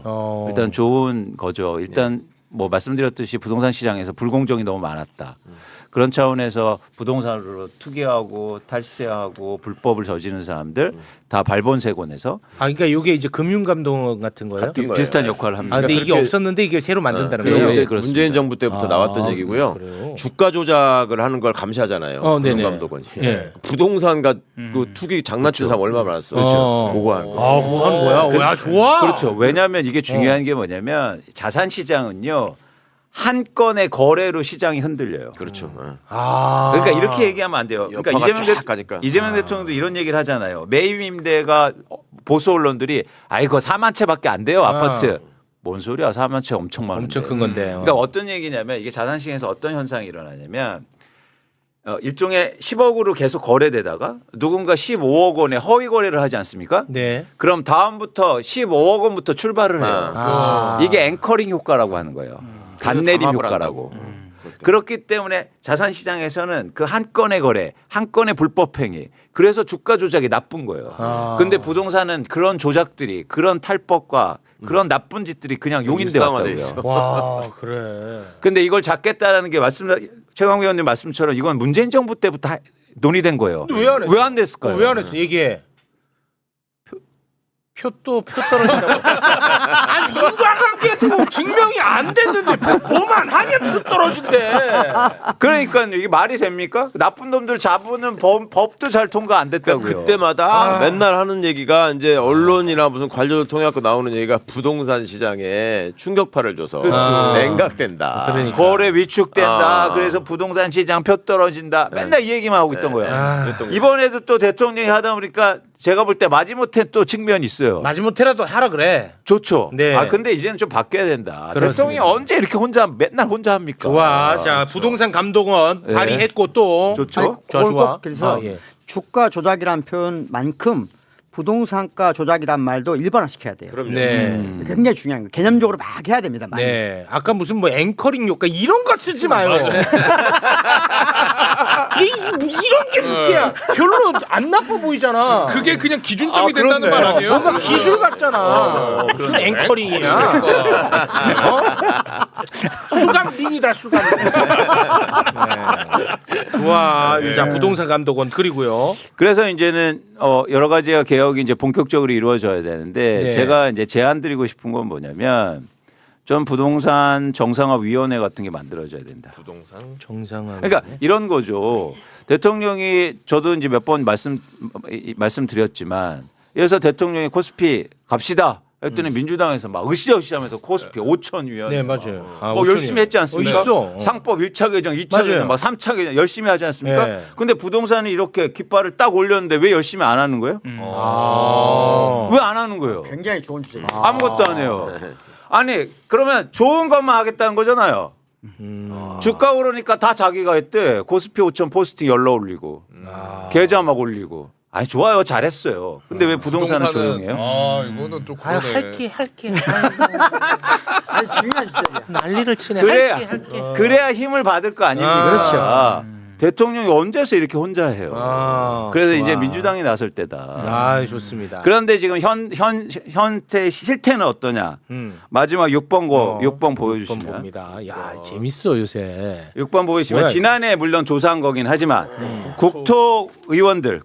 일단 좋은 거죠. 일단 뭐 말씀드렸듯이 부동산 시장에서 불공정이 너무 많았다. 그런 차원에서 부동산으로 투기하고 탈세하고 불법을 저지르는 사람들 다 발본세곤해서 그러니까 이게 이제 금융감독원 같은 거예요? 비슷한 역할을 합니다. 근데 이게 없었는데 이게 새로 만든다는 거예요? 네, 문재인 정부 때부터 나왔던 얘기고요. 그래요? 주가 조작을 하는 걸 감시하잖아요. 네네. 금감독원이. 예. 부동산과 그 투기 장난치는 사람 얼마나 많았어. 그렇죠. 그거 하는 거. 뭐 하는 거야? 야, 좋아. 그렇죠. 왜냐하면 이게 중요한 게 뭐냐면 자산 시장은요. 한 건의 거래로 시장이 흔들려요. 그렇죠. 그러니까 이렇게 얘기하면 안 돼요. 그러니까 가니까. 이재명 대통령도 이런 얘기를 하잖아요. 매입 임대가 보수 언론들이 이거 4만 채밖에 안 돼요. 아파트. 뭔 소리야? 4만 채 엄청 많은데. 엄청 큰 건데. 그러니까 어떤 얘기냐면 이게 자산 시장에서 어떤 현상이 일어나냐면 일종의 10억으로 계속 거래되다가 누군가 15억 원에 허위 거래를 하지 않습니까? 네. 그럼 다음부터 15억 원부터 출발을 해요. 이게 앵커링 효과라고 하는 거예요. 단내림 효과라고. 그렇기 때문에 자산 시장에서는 그 한 건의 거래, 한 건의 불법 행위, 그래서 주가 조작이 나쁜 거예요. 근데 부동산은 그런 조작들이, 그런 탈법과 그런 나쁜 짓들이 그냥 용인돼 왔다고요. 와, 그래. 근데 이걸 잡겠다라는 게 최강욱 의원님 말씀처럼 이건 문재인 정부 때부터 논의된 거예요. 왜 안 됐을까요? 왜 안 했어? 얘기해. 표 떨어진다고. 아니 인과관계 뭐 증명이 안 됐는데 뭐만 하면 표 떨어진대. 그러니까 이게 말이 됩니까? 나쁜 놈들 잡으는 법도 잘 통과 안 됐다고요. 그때마다 맨날 하는 얘기가 이제 언론이나 무슨 관료들 통해 갖고 나오는 얘기가 부동산 시장에 충격파를 줘서 냉각된다. 그러니까. 거래 위축된다. 그래서 부동산 시장 표 떨어진다. 맨날 이 얘기만 하고 있던 거예요. 이번에도 또 대통령이 하다 보니까 제가 볼 때 마지못해 또 측면이 있어요. 마지못해라도 하라 그래. 좋죠. 네. 근데 이제는 좀 바뀌어야 된다. 그렇습니다. 대통령이 언제 이렇게 맨날 혼자 합니까? 좋아. 자, 부동산 감독원 네. 발의했고 또 좋죠. 좋아. 그래서 예. 주가 조작이라는 표현만큼 부동산가 조작이란 말도 일반화시켜야 돼요. 그럼요. 네. 굉장히 중요한 거예요. 개념적으로 막 해야 됩니다. 많이. 네. 아까 무슨 뭐 앵커링 효과 이런 거 쓰지 마요. 이런 게 문제야. 별로 안 나빠 보이잖아. 그게 그냥 기준점이 된다는 말 아니에요? 뭔가 기술 같잖아. 무슨 앵커링이야. 수강민이다 수강민. 네. 좋아. 자, 부동산 감독원 그리고요. 그래서 이제는 여러 가지가 개혁이 이제 본격적으로 이루어져야 되는데 네. 제가 이제 제안드리고 싶은 건 뭐냐면 좀 부동산 정상화 위원회 같은 게 만들어져야 된다. 부동산 정상화. 그러니까 이런 거죠. 대통령이 저도 이제 몇 번 말씀드렸지만 그래서 대통령이 코스피 갑시다. 했더니 민주당에서 막 으쌰으쌰하면서 코스피 5천 위원회 네, 맞아요. 뭐 열심히 했지 않습니까? 있어. 상법 1차 개정, 2차 맞아요. 개정, 막 3차 개정 열심히 하지 않습니까? 네. 근데 부동산이 이렇게 깃발을 딱 올렸는데 왜 열심히 안 하는 거예요? 왜 안 하는 거예요? 굉장히 좋은 주제예요. 아무것도 안 해요. 아니 그러면 좋은 것만 하겠다는 거잖아요. 주가 오르니까 다 자기가 했대. 코스피 5천 포스팅 열러 올리고 계좌 막 올리고. 아니 좋아요, 잘했어요. 근데 왜 부동산은 조용해요? 이거는 좀 그러네. 할게. 아니 중요한 주제예요. 난리를 치네. 그래야 힘을 받을 거 아닙니까? 그렇죠. 대통령이 언제서 이렇게 혼자 해요. 그래서 좋아. 이제 민주당이 나설 때다. 좋습니다. 그런데 지금 현태 실태는 어떠냐? 마지막 6번 보여주시면. 6번 봅니다. 야, 재밌어 요새. 6번 보이시면 뭐야, 지난해 물론 조사한 거긴 하지만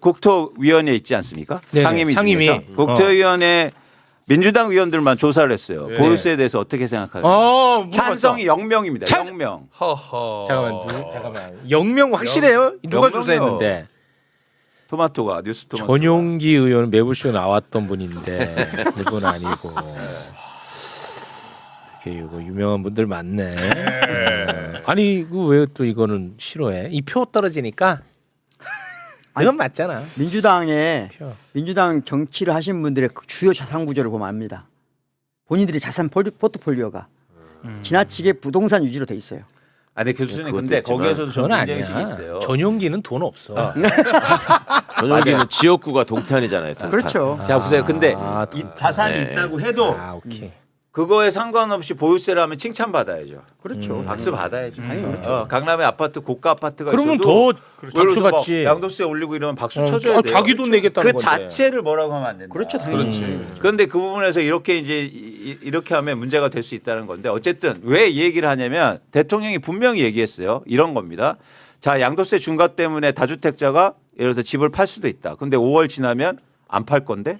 국토위원회 있지 않습니까? 네네, 상임위 상임위. 중에서 국토위원회 민주당 위원들만 조사를 했어요. 네. 보유세에 대해서 어떻게 생각하세요? 물어봤어. 찬성이 0명입니다. 0명. 허허. 잠깐만. 영명 확실해요? 누가 영명이요. 조사했는데? 토마토가 뉴스 토마토. 전용기 의원 매부쇼 나왔던 분인데 이분 아니고. 이렇게 이거 유명한 분들 많네. 아니 그 왜 또 이거는 싫어해? 이 표 떨어지니까. 이건 맞잖아. 민주당 정치를 하신 분들의 그 주요 자산 구조를 보면 압니다. 본인들이 자산 포트폴리오가 지나치게 부동산 위주로 돼 있어요. 아니 교수님 근데 거기에서도 좀 그건 문제의식이 아니야. 있어요. 전용기는 돈 없어. 전용기는 지역구가 동탄이잖아요. 동탄. 그렇죠. 자 보세요. 근데 아, 이 자산이 네. 있다고 해도 오케이. 그거에 상관없이 보유세를 하면 칭찬받아야죠. 그렇죠. 박수 받아야죠. 그렇죠. 강남에 아파트 고가 아파트가 그러면 있어도 더 박수 받지. 양도세 올리고 이러면 박수 쳐줘야 돼요. 자기 돈 내겠다는 그 건데. 자체를 뭐라고 하면 안 된다. 그렇죠, 당연히. 그런데 그 부분에서 이렇게 이제 이렇게 하면 문제가 될 수 있다는 건데 어쨌든 왜 이 얘기를 하냐면 대통령이 분명히 얘기했어요. 이런 겁니다. 자, 양도세 중과 때문에 다주택자가 예를 들어서 집을 팔 수도 있다. 근데 5월 지나면 안 팔 건데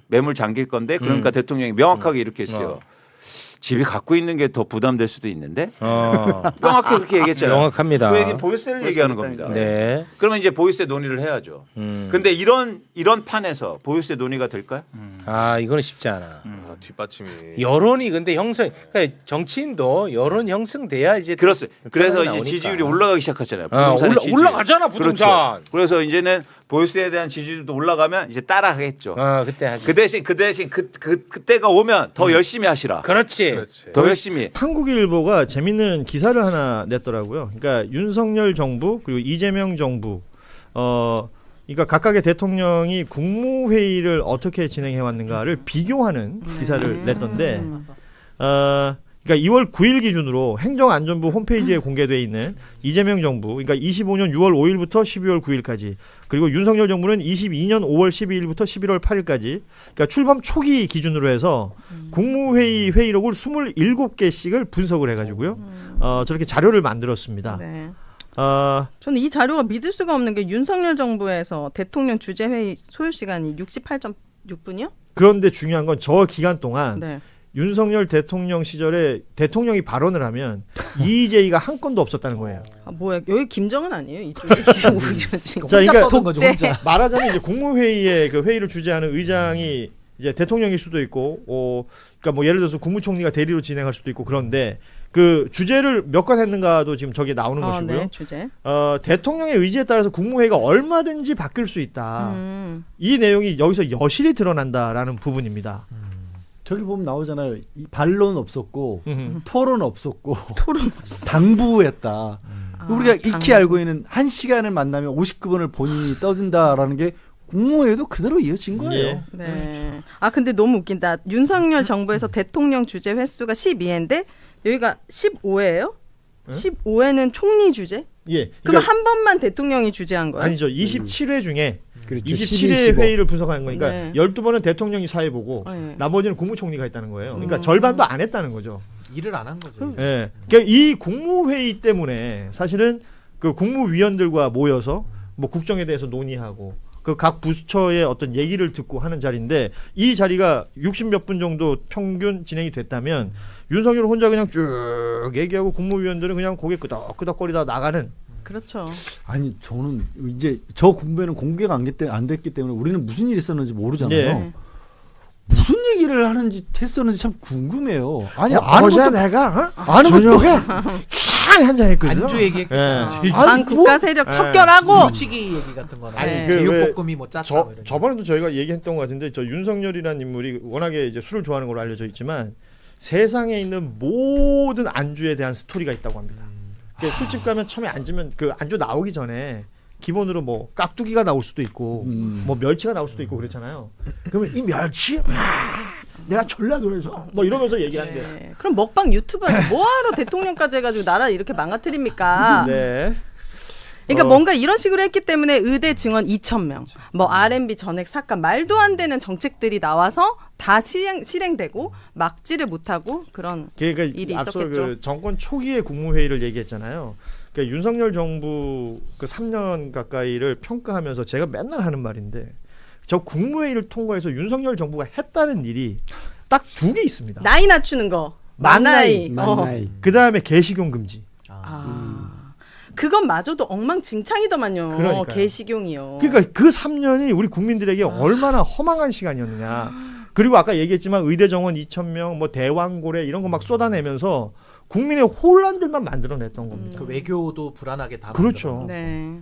매물 잠길 건데 그러니까 대통령이 명확하게 이렇게 했어요. 집이 갖고 있는 게 더 부담될 수도 있는데 명확히 그렇게 얘기했잖아요. 명확합니다. 그 얘기는 보유세를 얘기하는 겁니다. 네. 그러면 이제 보유세 논의를 해야죠. 근데 이런 판에서 보유세 논의가 될까요? 아 이거는 쉽지 않아. 뒷받침이. 여론이 근데 그러니까 정치인도 여론 형성돼야 이제 그렇습니다. 그래서 이제 나오니까. 지지율이 올라가기 시작하잖아요. 부동산의 지지율. 올라가잖아 부동산. 그렇죠. 그래서 이제는 보유세에 대한 지지율도 올라가면 이제 따라하겠죠. 그때 하지. 그 대신 그때가 오면 더 열심히 하시라. 그렇지. 더 열심히. 한국일보가 재밌는 기사를 하나 냈더라고요. 그러니까 윤석열 정부 그리고 이재명 정부 그러니까 각각의 대통령이 국무회의를 어떻게 진행해 왔는가를 비교하는 기사를 냈던데 그러니까 2월 9일 기준으로 행정안전부 홈페이지에 공개돼 있는 이재명 정부, 그러니까 25년 6월 5일부터 12월 9일까지, 그리고 윤석열 정부는 22년 5월 12일부터 11월 8일까지, 그러니까 출범 초기 기준으로 해서 국무회의 회의록을 27개씩을 분석을 해가지고요, 저렇게 자료를 만들었습니다. 네. 저는 이 자료가 믿을 수가 없는 게 윤석열 정부에서 대통령 주재회의 소요 시간이 68.6분이요? 그런데 중요한 건 저 기간 동안 네. 윤석열 대통령 시절에 대통령이 발언을 하면 이의제의가 한 건도 없었다는 거예요. 뭐야 여기 김정은 아니에요? 이쪽에 자, 그러니까 독재. 말하자면 이제 국무회의에 그 회의를 주재하는 의장이 이제 대통령일 수도 있고, 그러니까 뭐 예를 들어서 국무총리가 대리로 진행할 수도 있고 그런데 그 주제를 몇 건 했는가도 지금 저기 나오는 것이고요. 네, 주제. 대통령의 의지에 따라서 국무회의가 얼마든지 바뀔 수 있다. 이 내용이 여기서 여실히 드러난다라는 부분입니다. 저기 보면 나오잖아요. 반론 없었고 토론 없었고 당부했다. 우리가 익히 알고 있는 1시간을 만나면 50급원을 본인이 떠든다라는 게 국무회의도 그대로 이어진 거예요. 네. 아 근데 너무 웃긴다. 윤석열 정부에서 대통령 주재 횟수가 12회인데 여기가 15회예요? 15회는 총리 주재? 예. 그럼 한 번만 대통령이 주재한 거예요? 아니죠. 27회 중에 그렇죠. 27회 회의를 분석한 거니까 네. 12번은 대통령이 사회보고 네. 나머지는 국무총리가 했다는 거예요. 그러니까 절반도 안 했다는 거죠. 일을 안 한 거죠. 예. 그러니까 이 국무회의 때문에 사실은 그 국무위원들과 모여서 뭐 국정에 대해서 논의하고 그 각 부처의 어떤 얘기를 듣고 하는 자리인데 이 자리가 60몇 분 정도 평균 진행이 됐다면 윤석열 혼자 그냥 쭉 얘기하고 국무위원들은 그냥 고개 끄덕끄덕거리다 나가는. 그렇죠. 아니 저는 이제 저 공부회는 공개가 안 됐기 때문에 우리는 무슨 일이 있었는지 모르잖아요. 예. 무슨 얘기를 하는지 했었는지 참 궁금해요. 아니 어제 내가 아는 저녁에 한잔 했거든. 안주 얘기했겠죠. 반 국가 세력 척결하고 무치기 얘기 같은 거나 아니, 제육볶음이 뭐 짰다 뭐 이런. 저번에도 저희가 얘기했던 것 같은데 저 윤석열이라는 인물이 워낙에 이제 술을 좋아하는 걸로 알려져 있지만 세상에 있는 모든 안주에 대한 스토리가 있다고 합니다. 그러니까 술집 가면 처음에 앉으면 그 안주 나오기 전에 기본으로 뭐 깍두기가 나올 수도 있고 뭐 멸치가 나올 수도 있고 그렇잖아요. 그러면 이 멸치 내가 졸라 놀라서 뭐 이러면서 얘기한대. 네. 그럼 먹방 유튜버에서 뭐하러 대통령까지 해가지고 나라 이렇게 망가뜨립니까? 네. 그러니까 뭔가 이런 식으로 했기 때문에 의대 증원 2,000명, 뭐 R&B 전액 삭감, 말도 안 되는 정책들이 나와서 다 실행되고 막지를 못하고 그런 그러니까 일이 앞서 있었겠죠. 그 정권 초기의 국무회의를 얘기했잖아요. 그러니까 윤석열 정부 그 3년 가까이를 평가하면서 제가 맨날 하는 말인데 저 국무회의를 통과해서 윤석열 정부가 했다는 일이 딱 2개 있습니다. 나이 낮추는 거, 만나이. 그 다음에 개식용 금지. 그것마저도 엉망진창이더만요. 그러니까요. 개식용이요. 그러니까 그 3년이 우리 국민들에게 얼마나 허망한 시간이었느냐. 그리고 아까 얘기했지만 의대 정원 2,000명, 뭐 대왕고래 이런 거 막 쏟아내면서 국민의 혼란들만 만들어냈던 겁니다. 그 외교도 불안하게 다. 그렇죠. 네.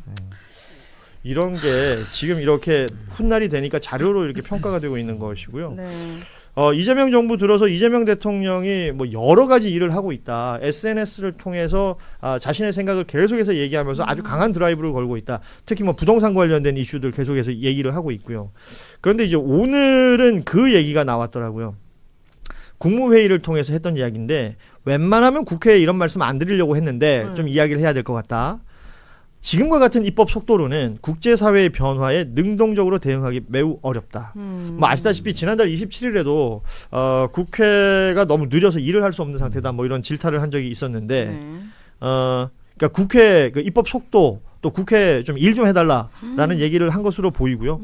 이런 게 지금 이렇게 훗날이 되니까 자료로 이렇게 평가가 되고 있는 것이고요. 네. 이재명 정부 들어서 이재명 대통령이 뭐 여러 가지 일을 하고 있다. SNS를 통해서 자신의 생각을 계속해서 얘기하면서 아주 강한 드라이브를 걸고 있다. 특히 뭐 부동산 관련된 이슈들 계속해서 얘기를 하고 있고요. 그런데 이제 오늘은 그 얘기가 나왔더라고요. 국무회의를 통해서 했던 이야기인데 웬만하면 국회에 이런 말씀 안 드리려고 했는데 좀 이야기를 해야 될 것 같다. 지금과 같은 입법 속도로는 국제사회의 변화에 능동적으로 대응하기 매우 어렵다. 뭐 아시다시피 지난달 27일에도 국회가 너무 느려서 일을 할 수 없는 상태다. 뭐 이런 질타를 한 적이 있었는데 그러니까 국회 그 입법 속도 또 국회 좀 일 좀 해달라라는 얘기를 한 것으로 보이고요.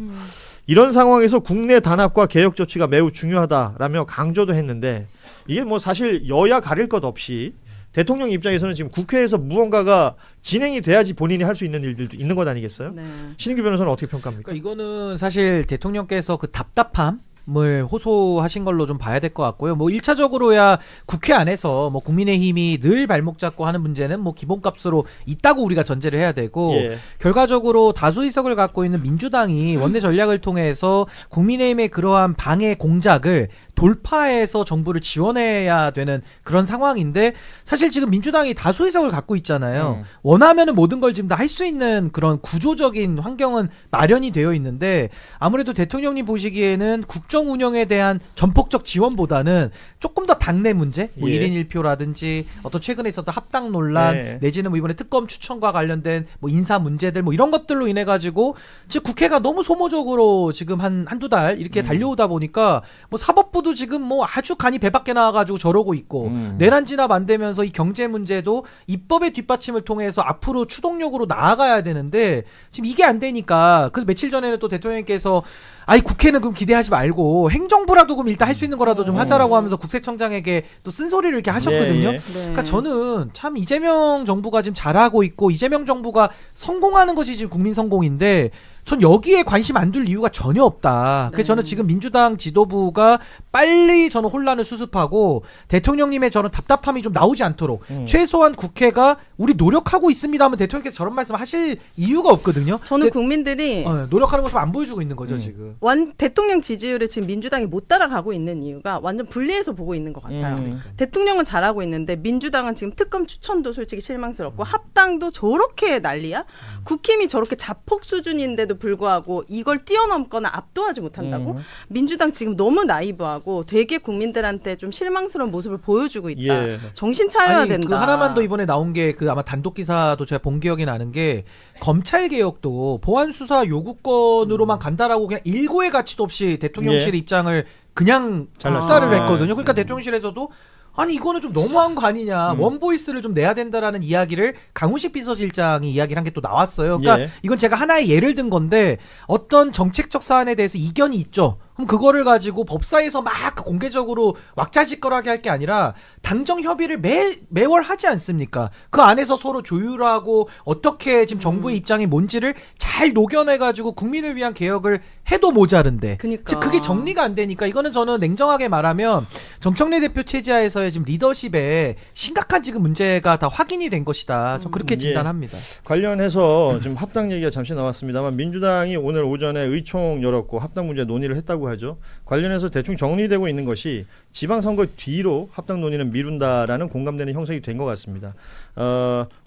이런 상황에서 국내 단합과 개혁 조치가 매우 중요하다라며 강조도 했는데 이게 뭐 사실 여야 가릴 것 없이 대통령 입장에서는 지금 국회에서 무언가가 진행이 돼야지 본인이 할 수 있는 일들도 있는 것 아니겠어요? 네. 신인규 변호사는 어떻게 평가합니까? 그러니까 이거는 사실 대통령께서 그 답답함을 호소하신 걸로 좀 봐야 될 것 같고요. 뭐 1차적으로야 국회 안에서 뭐 국민의힘이 늘 발목 잡고 하는 문제는 뭐 기본값으로 있다고 우리가 전제를 해야 되고 결과적으로 다수 의석을 갖고 있는 민주당이 원내 전략을 통해서 국민의힘의 그러한 방해 공작을 돌파해서 정부를 지원해야 되는 그런 상황인데 사실 지금 민주당이 다수 의석을 갖고 있잖아요. 원하면은 모든 걸 지금 다 할 수 있는 그런 구조적인 환경은 마련이 되어 있는데 아무래도 대통령님 보시기에는 국정 운영에 대한 전폭적 지원보다는 조금 더 당내 문제, 뭐 1인 1표라든지 어떤 최근에 있었던 합당 논란 내지는 뭐 이번에 특검 추천과 관련된 뭐 인사 문제들 뭐 이런 것들로 인해 가지고 즉 국회가 너무 소모적으로 지금 한두 달 이렇게 달려오다 보니까 뭐 사법부도 지금 뭐 아주 간이 배 밖에 나와가지고 저러고 있고 내란 진압 안 되면서 이 경제 문제도 입법의 뒷받침을 통해서 앞으로 추동력으로 나아가야 되는데 지금 이게 안 되니까 그래서 며칠 전에는 또 대통령께서 아니 국회는 그럼 기대하지 말고 행정부라도 그럼 일단 할 수 있는 거라도 좀 하자라고 하면서 국세청장에게 또 쓴소리를 이렇게 하셨거든요. 그러니까 저는 참 이재명 정부가 지금 잘하고 있고 이재명 정부가 성공하는 것이 지금 국민 성공인데 전 여기에 관심 안 둘 이유가 전혀 없다. 그래서 저는 지금 민주당 지도부가 빨리 저는 혼란을 수습하고 대통령님의 저는 답답함이 좀 나오지 않도록 최소한 국회가 우리 노력하고 있습니다 하면 대통령께서 저런 말씀을 하실 이유가 없거든요. 저는 국민들이 노력하는 모습 안 보여주고 있는 거죠 지금. 대통령 지지율을 지금 민주당이 못 따라가고 있는 이유가 완전 분리해서 보고 있는 것 같아요. 대통령은 잘하고 있는데 민주당은 지금 특검 추천도 솔직히 실망스럽고 합당도 저렇게 난리야. 국힘이 저렇게 자폭 수준인데도 불구하고 이걸 뛰어넘거나 압도하지 못한다고? 민주당 지금 너무 나이브하고 되게 국민들한테 좀 실망스러운 모습을 보여주고 있다. 정신 차려야 된다. 그 하나만 더 이번에 나온 게 그 아마 단독 기사도 제가 본 기억이 나는 게 검찰 개혁도 보안 수사 요구권으로만 간다라고 그냥 일고의 가치도 없이 대통령실의 입장을 그냥 묵살을 했거든요. 그러니까 대통령실에서도 아니 이거는 좀 너무한 거 아니냐 원보이스를 좀 내야 된다라는 이야기를 강훈식 비서실장이 이야기를 한 게 또 나왔어요. 그러니까 이건 제가 하나의 예를 든 건데 어떤 정책적 사안에 대해서 이견이 있죠. 그럼 그거를 가지고 법사위에서 막 공개적으로 왁자지껄하게 할 게 아니라 당정 협의를 매월 하지 않습니까? 그 안에서 서로 조율하고 어떻게 지금 정부의 입장이 뭔지를 잘 녹여내가지고 국민을 위한 개혁을 해도 모자른데 즉 그게 정리가 안 되니까 이거는 저는 냉정하게 말하면 정청래 대표 체제하에서의 지금 리더십에 심각한 지금 문제가 다 확인이 된 것이다. 저 그렇게 진단합니다. 관련해서 지금 합당 얘기가 잠시 나왔습니다만 민주당이 오늘 오전에 의총 열었고 합당 문제 논의를 했다고 하죠. 관련해서 대충 정리되고 있는 것이 지방선거 뒤로 합당 논의는 미룬다라는 공감되는 형성이 된 것 같습니다.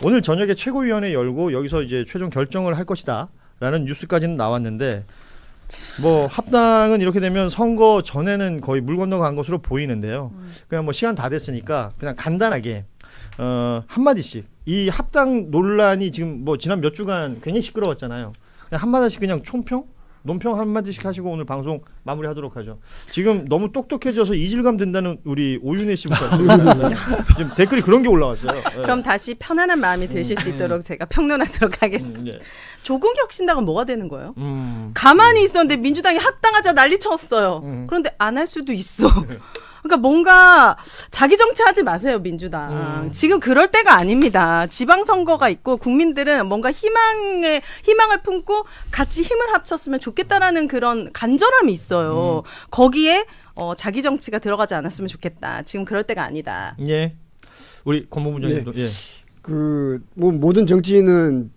오늘 저녁에 최고위원회 열고 여기서 이제 최종 결정을 할 것이다라는 뉴스까지는 나왔는데 뭐 합당은 이렇게 되면 선거 전에는 거의 물 건너간 것으로 보이는데요. 그냥 뭐 시간 다 됐으니까 그냥 간단하게 한마디씩 이 합당 논란이 지금 뭐 지난 몇 주간 굉장히 시끄러웠잖아요. 그냥 한마디씩 그냥 총평? 논평 한마디씩 하시고 오늘 방송 마무리하도록 하죠. 지금 너무 똑똑해져서 이질감 된다는 우리 오윤혜 씨부터 지금 댓글이 그런 게 올라왔어요. 그럼 다시 편안한 마음이 드실 수 있도록 제가 평론하도록 하겠습니다. 조국 혁신당은 뭐가 되는 거예요? 가만히 있었는데 민주당이 합당하자 난리 쳤어요. 그런데 안 할 수도 있어. 그러니까 뭔가 자기 정치하지 마세요, 민주당. 지금 그럴 때가 아닙니다. 지방선거가 있고 국민들은 뭔가 희망을 품고 같이 힘을 합쳤으면 좋겠다라는 그런 간절함이 있어요. 거기에 자기 정치가 들어가지 않았으면 좋겠다. 지금 그럴 때가 아니다. 예. 우리 권보부장님도 뭐 모든 정치인은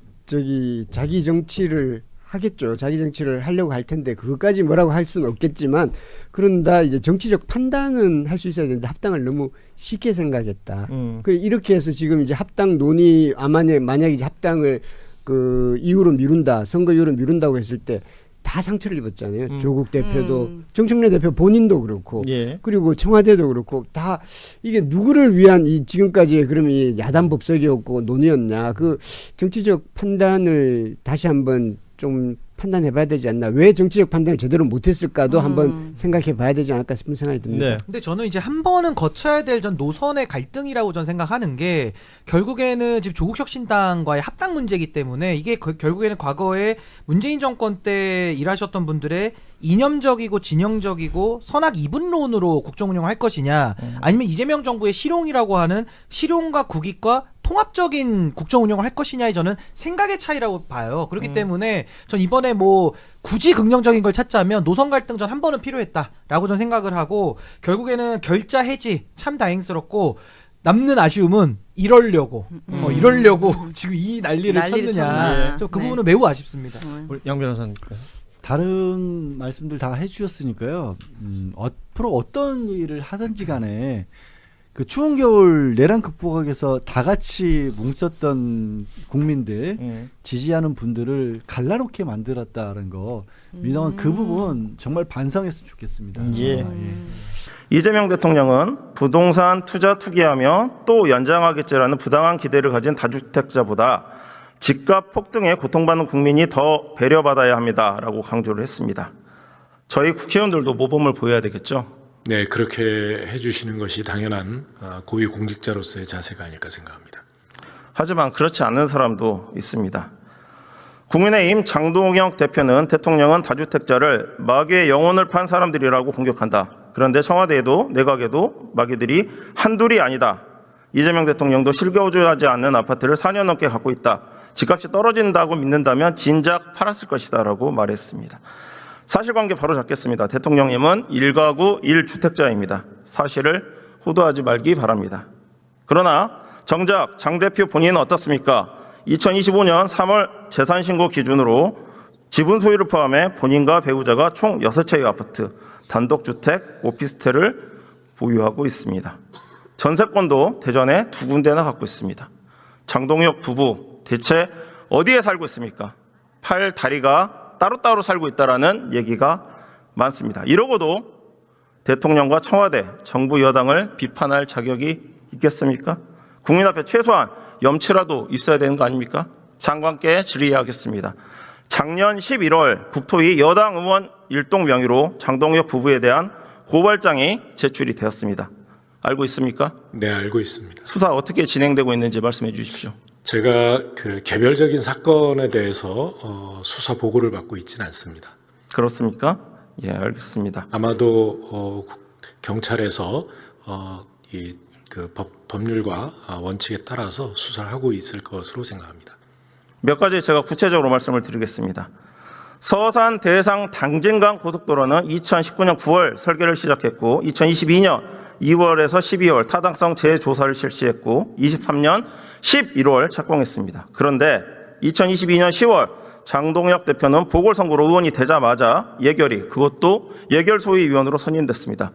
자기 정치를 하겠죠. 자기 정치를 하려고 할 텐데 그것까지 뭐라고 할 수는 없겠지만 그런다 이제 정치적 판단은 할 수 있어야 되는데 합당을 너무 쉽게 생각했다. 이렇게 해서 지금 이제 합당 논의 만약에 이제 합당을 그 이후로 미룬다, 선거 이후로 미룬다고 했을 때 다 상처를 입었잖아요. 조국 대표도 정청래 대표 본인도 그렇고 예. 그리고 청와대도 그렇고 다 이게 누구를 위한 이 지금까지의 그럼 이 야단 법석이었고 논의였냐 그 정치적 판단을 다시 한번 좀 판단해봐야 되지 않나. 왜 정치적 판단을 제대로 못했을까도 한번 생각해봐야 되지 않을까 싶은 생각이 듭니다. 네. 근데 저는 이제 한 번은 거쳐야 될 전 노선의 갈등이라고 저는 생각하는 게 결국에는 지금 조국혁신당과의 합당 문제이기 때문에 이게 결국에는 과거에 문재인 정권 때 일하셨던 분들의 이념적이고 진영적이고 선악 이분론으로 국정 운영을 할 것이냐 아니면 이재명 정부의 실용이라고 하는 실용과 국익과 통합적인 국정 운영을 할 것이냐의 저는 생각의 차이라고 봐요. 그렇기 때문에 전 이번에 뭐 굳이 긍정적인 걸 찾자면 노선 갈등 전 한 번은 필요했다라고 저는 생각을 하고 결국에는 결자 해지 참 다행스럽고 남는 아쉬움은 이러려고 지금 이 난리를 쳤느냐. 저 그 부분은 매우 아쉽습니다. 우리 양 변호사님. 다른 말씀들 다 해주셨으니까요. 앞으로 어떤 일을 하든지 간에 그 추운 겨울 내란 극복하기에서 다 같이 뭉쳤던 국민들 지지하는 분들을 갈라놓게 만들었다는 거 민영은 그 부분 정말 반성했으면 좋겠습니다. 예. 이재명 대통령은 부동산 투자 투기하며 또 연장하겠지라는 부당한 기대를 가진 다주택자보다 집값 폭등에 고통받는 국민이 더 배려받아야 합니다라고 강조를 했습니다. 저희 국회의원들도 모범을 보여야 되겠죠. 네, 그렇게 해주시는 것이 당연한 고위공직자로서의 자세가 아닐까 생각합니다. 하지만 그렇지 않은 사람도 있습니다. 국민의힘 장동혁 대표는 대통령은 다주택자를 마귀의 영혼을 판 사람들이라고 공격한다. 그런데 청와대에도 내각에도 마귀들이 한둘이 아니다. 이재명 대통령도 실거주하지 않는 아파트를 4년 넘게 갖고 있다. 집값이 떨어진다고 믿는다면 진작 팔았을 것이다 라고 말했습니다. 사실관계 바로 잡겠습니다. 대통령님은 1가구 1주택자입니다. 사실을 호도하지 말기 바랍니다. 그러나 정작 장 대표 본인은 어떻습니까? 2025년 3월 재산신고 기준으로 지분 소유를 포함해 본인과 배우자가 총 6채의 아파트, 단독주택, 오피스텔을 보유하고 있습니다. 전세권도 대전에 2군데나 갖고 있습니다. 장동혁 부부 대체 어디에 살고 있습니까? 팔 다리가 따로따로 살고 있다라는 얘기가 많습니다. 이러고도 대통령과 청와대, 정부 여당을 비판할 자격이 있겠습니까? 국민 앞에 최소한 염치라도 있어야 되는 거 아닙니까? 장관께 질의하겠습니다. 작년 11월 국토위 여당 의원 일동 명의로 장동혁 부부에 대한 고발장이 제출이 되었습니다. 알고 있습니까? 네, 알고 있습니다. 수사 어떻게 진행되고 있는지 말씀해 주십시오. 제가 그 개별적인 사건에 대해서 수사 보고를 받고 있지는 않습니다. 그렇습니까? 예, 알겠습니다. 아마도 경찰에서 이 그 법률과 원칙에 따라서 수사를 하고 있을 것으로 생각합니다. 몇 가지 제가 구체적으로 말씀을 드리겠습니다. 서산 대상 당진강 고속도로는 2019년 9월 설계를 시작했고 2022년 2월에서 12월 타당성 재조사를 실시했고 23년 11월 착공했습니다. 그런데 2022년 10월 장동혁 대표는 보궐선거로 의원이 되자마자 예결위, 그것도 예결소위위원으로 선임됐습니다.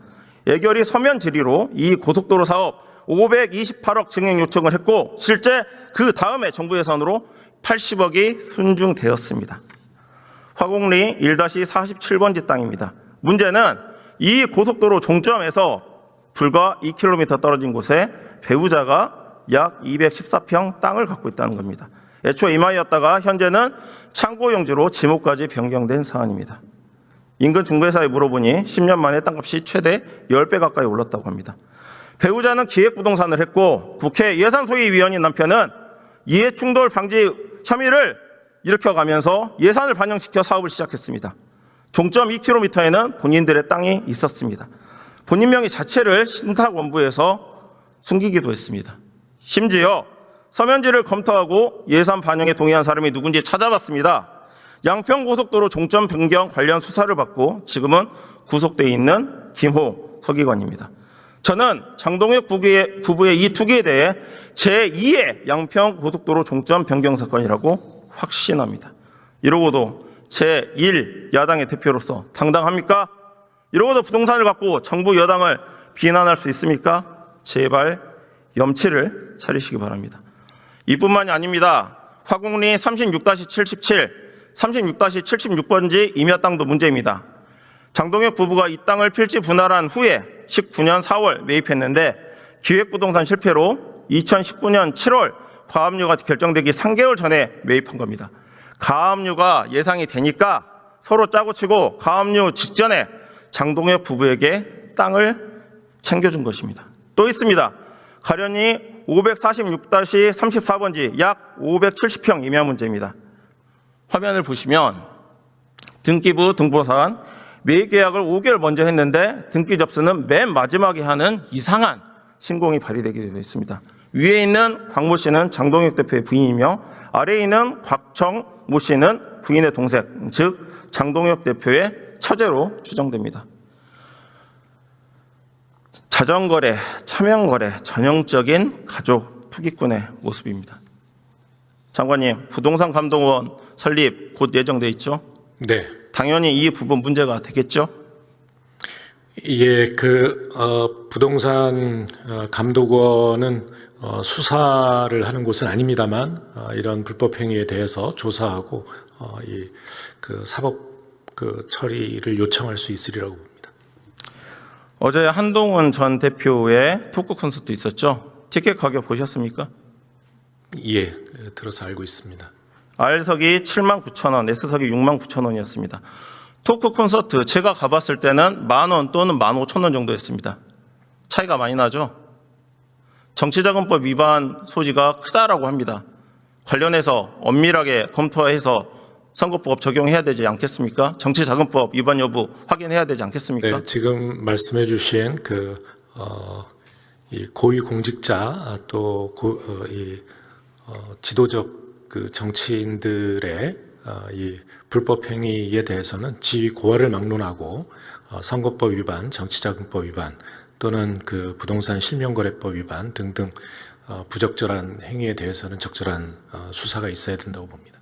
예결위 서면 질의로 이 고속도로 사업 528억 증액 요청을 했고 실제 그 다음에 정부 예산으로 80억이 순증되었습니다. 화곡리 1-47번지 땅입니다. 문제는 이 고속도로 종점에서 불과 2km 떨어진 곳에 배우자가 약 214평 땅을 갖고 있다는 겁니다. 애초에 임하였다가 현재는 창고용지로 지목까지 변경된 사안입니다. 인근 중개사에 물어보니 10년 만에 땅값이 최대 10배 가까이 올랐다고 합니다. 배우자는 기획부동산을 했고 국회 예산소위위원인 남편은 이해충돌 방지 혐의를 일으켜가면서 예산을 반영시켜 사업을 시작했습니다. 종점 2km에는 본인들의 땅이 있었습니다. 본인 명의 자체를 신탁원부에서 숨기기도 했습니다. 심지어 서면지를 검토하고 예산 반영에 동의한 사람이 누군지 찾아봤습니다. 양평고속도로 종점 변경 관련 수사를 받고 지금은 구속돼 있는 김호 서기관입니다. 저는 장동혁 부부의 이 투기에 대해 제2의 양평고속도로 종점 변경 사건이라고 확신합니다. 이러고도 제1 야당의 대표로서 당당합니까? 이러고도 부동산을 갖고 정부 여당을 비난할 수 있습니까? 제발 염치를 차리시기 바랍니다. 이뿐만이 아닙니다. 화곡리 36-77 36-76번지 임야 땅도 문제입니다. 장동혁 부부가 이 땅을 필지 분할한 후에 19년 4월 매입했는데 기획부동산 실패로 2019년 7월 가압류가 결정되기 3개월 전에 매입한 겁니다. 가압류가 예상이 되니까 서로 짜고 치고 가압류 직전에 장동혁 부부에게 땅을 챙겨준 것입니다. 또 있습니다. 가련이 546-34번지 약 570평 임야 문제입니다. 화면을 보시면 등기부 등본상 매입 계약을 5개월 먼저 했는데 등기 접수는 맨 마지막에 하는 이상한 신공이 발휘되게 되어 있습니다. 위에 있는 곽모 씨는 장동혁 대표의 부인이며 아래에 있는 곽정모 씨는 부인의 동생, 즉 장동혁 대표의 처제로 추정됩니다. 자전거래, 차명거래, 전형적인 가족 투기꾼의 모습입니다. 장관님, 부동산 감독원 설립 곧 예정돼 있죠? 네. 당연히 이 부분 문제가 되겠죠? 예, 부동산 감독원은 수사를 하는 곳은 아닙니다만 이런 불법 행위에 대해서 조사하고 사법 처리를 요청할 수 있으리라고 봅니다. 어제 한동훈 전 대표의 토크 콘서트 있었죠? 티켓 가격 보셨습니까? 예, 들어서 알고 있습니다. R석이 79,000원, S석이 69,000원이었습니다. 토크 콘서트 제가 가봤을 때는 10,000원 또는 15,000원 정도였습니다. 차이가 많이 나죠? 정치자금법 위반 소지가 크다라고 합니다. 관련해서 엄밀하게 검토해서 선거법 적용해야 되지 않겠습니까? 정치자금법 위반 여부 확인해야 되지 않겠습니까? 네, 지금 말씀해 주신 이 고위공직자 또 지도적 정치인들의 이 불법 행위에 대해서는 지위 고하를 막론하고 선거법 위반, 정치자금법 위반 또는 부동산 실명거래법 위반 등등 부적절한 행위에 대해서는 적절한 수사가 있어야 된다고 봅니다.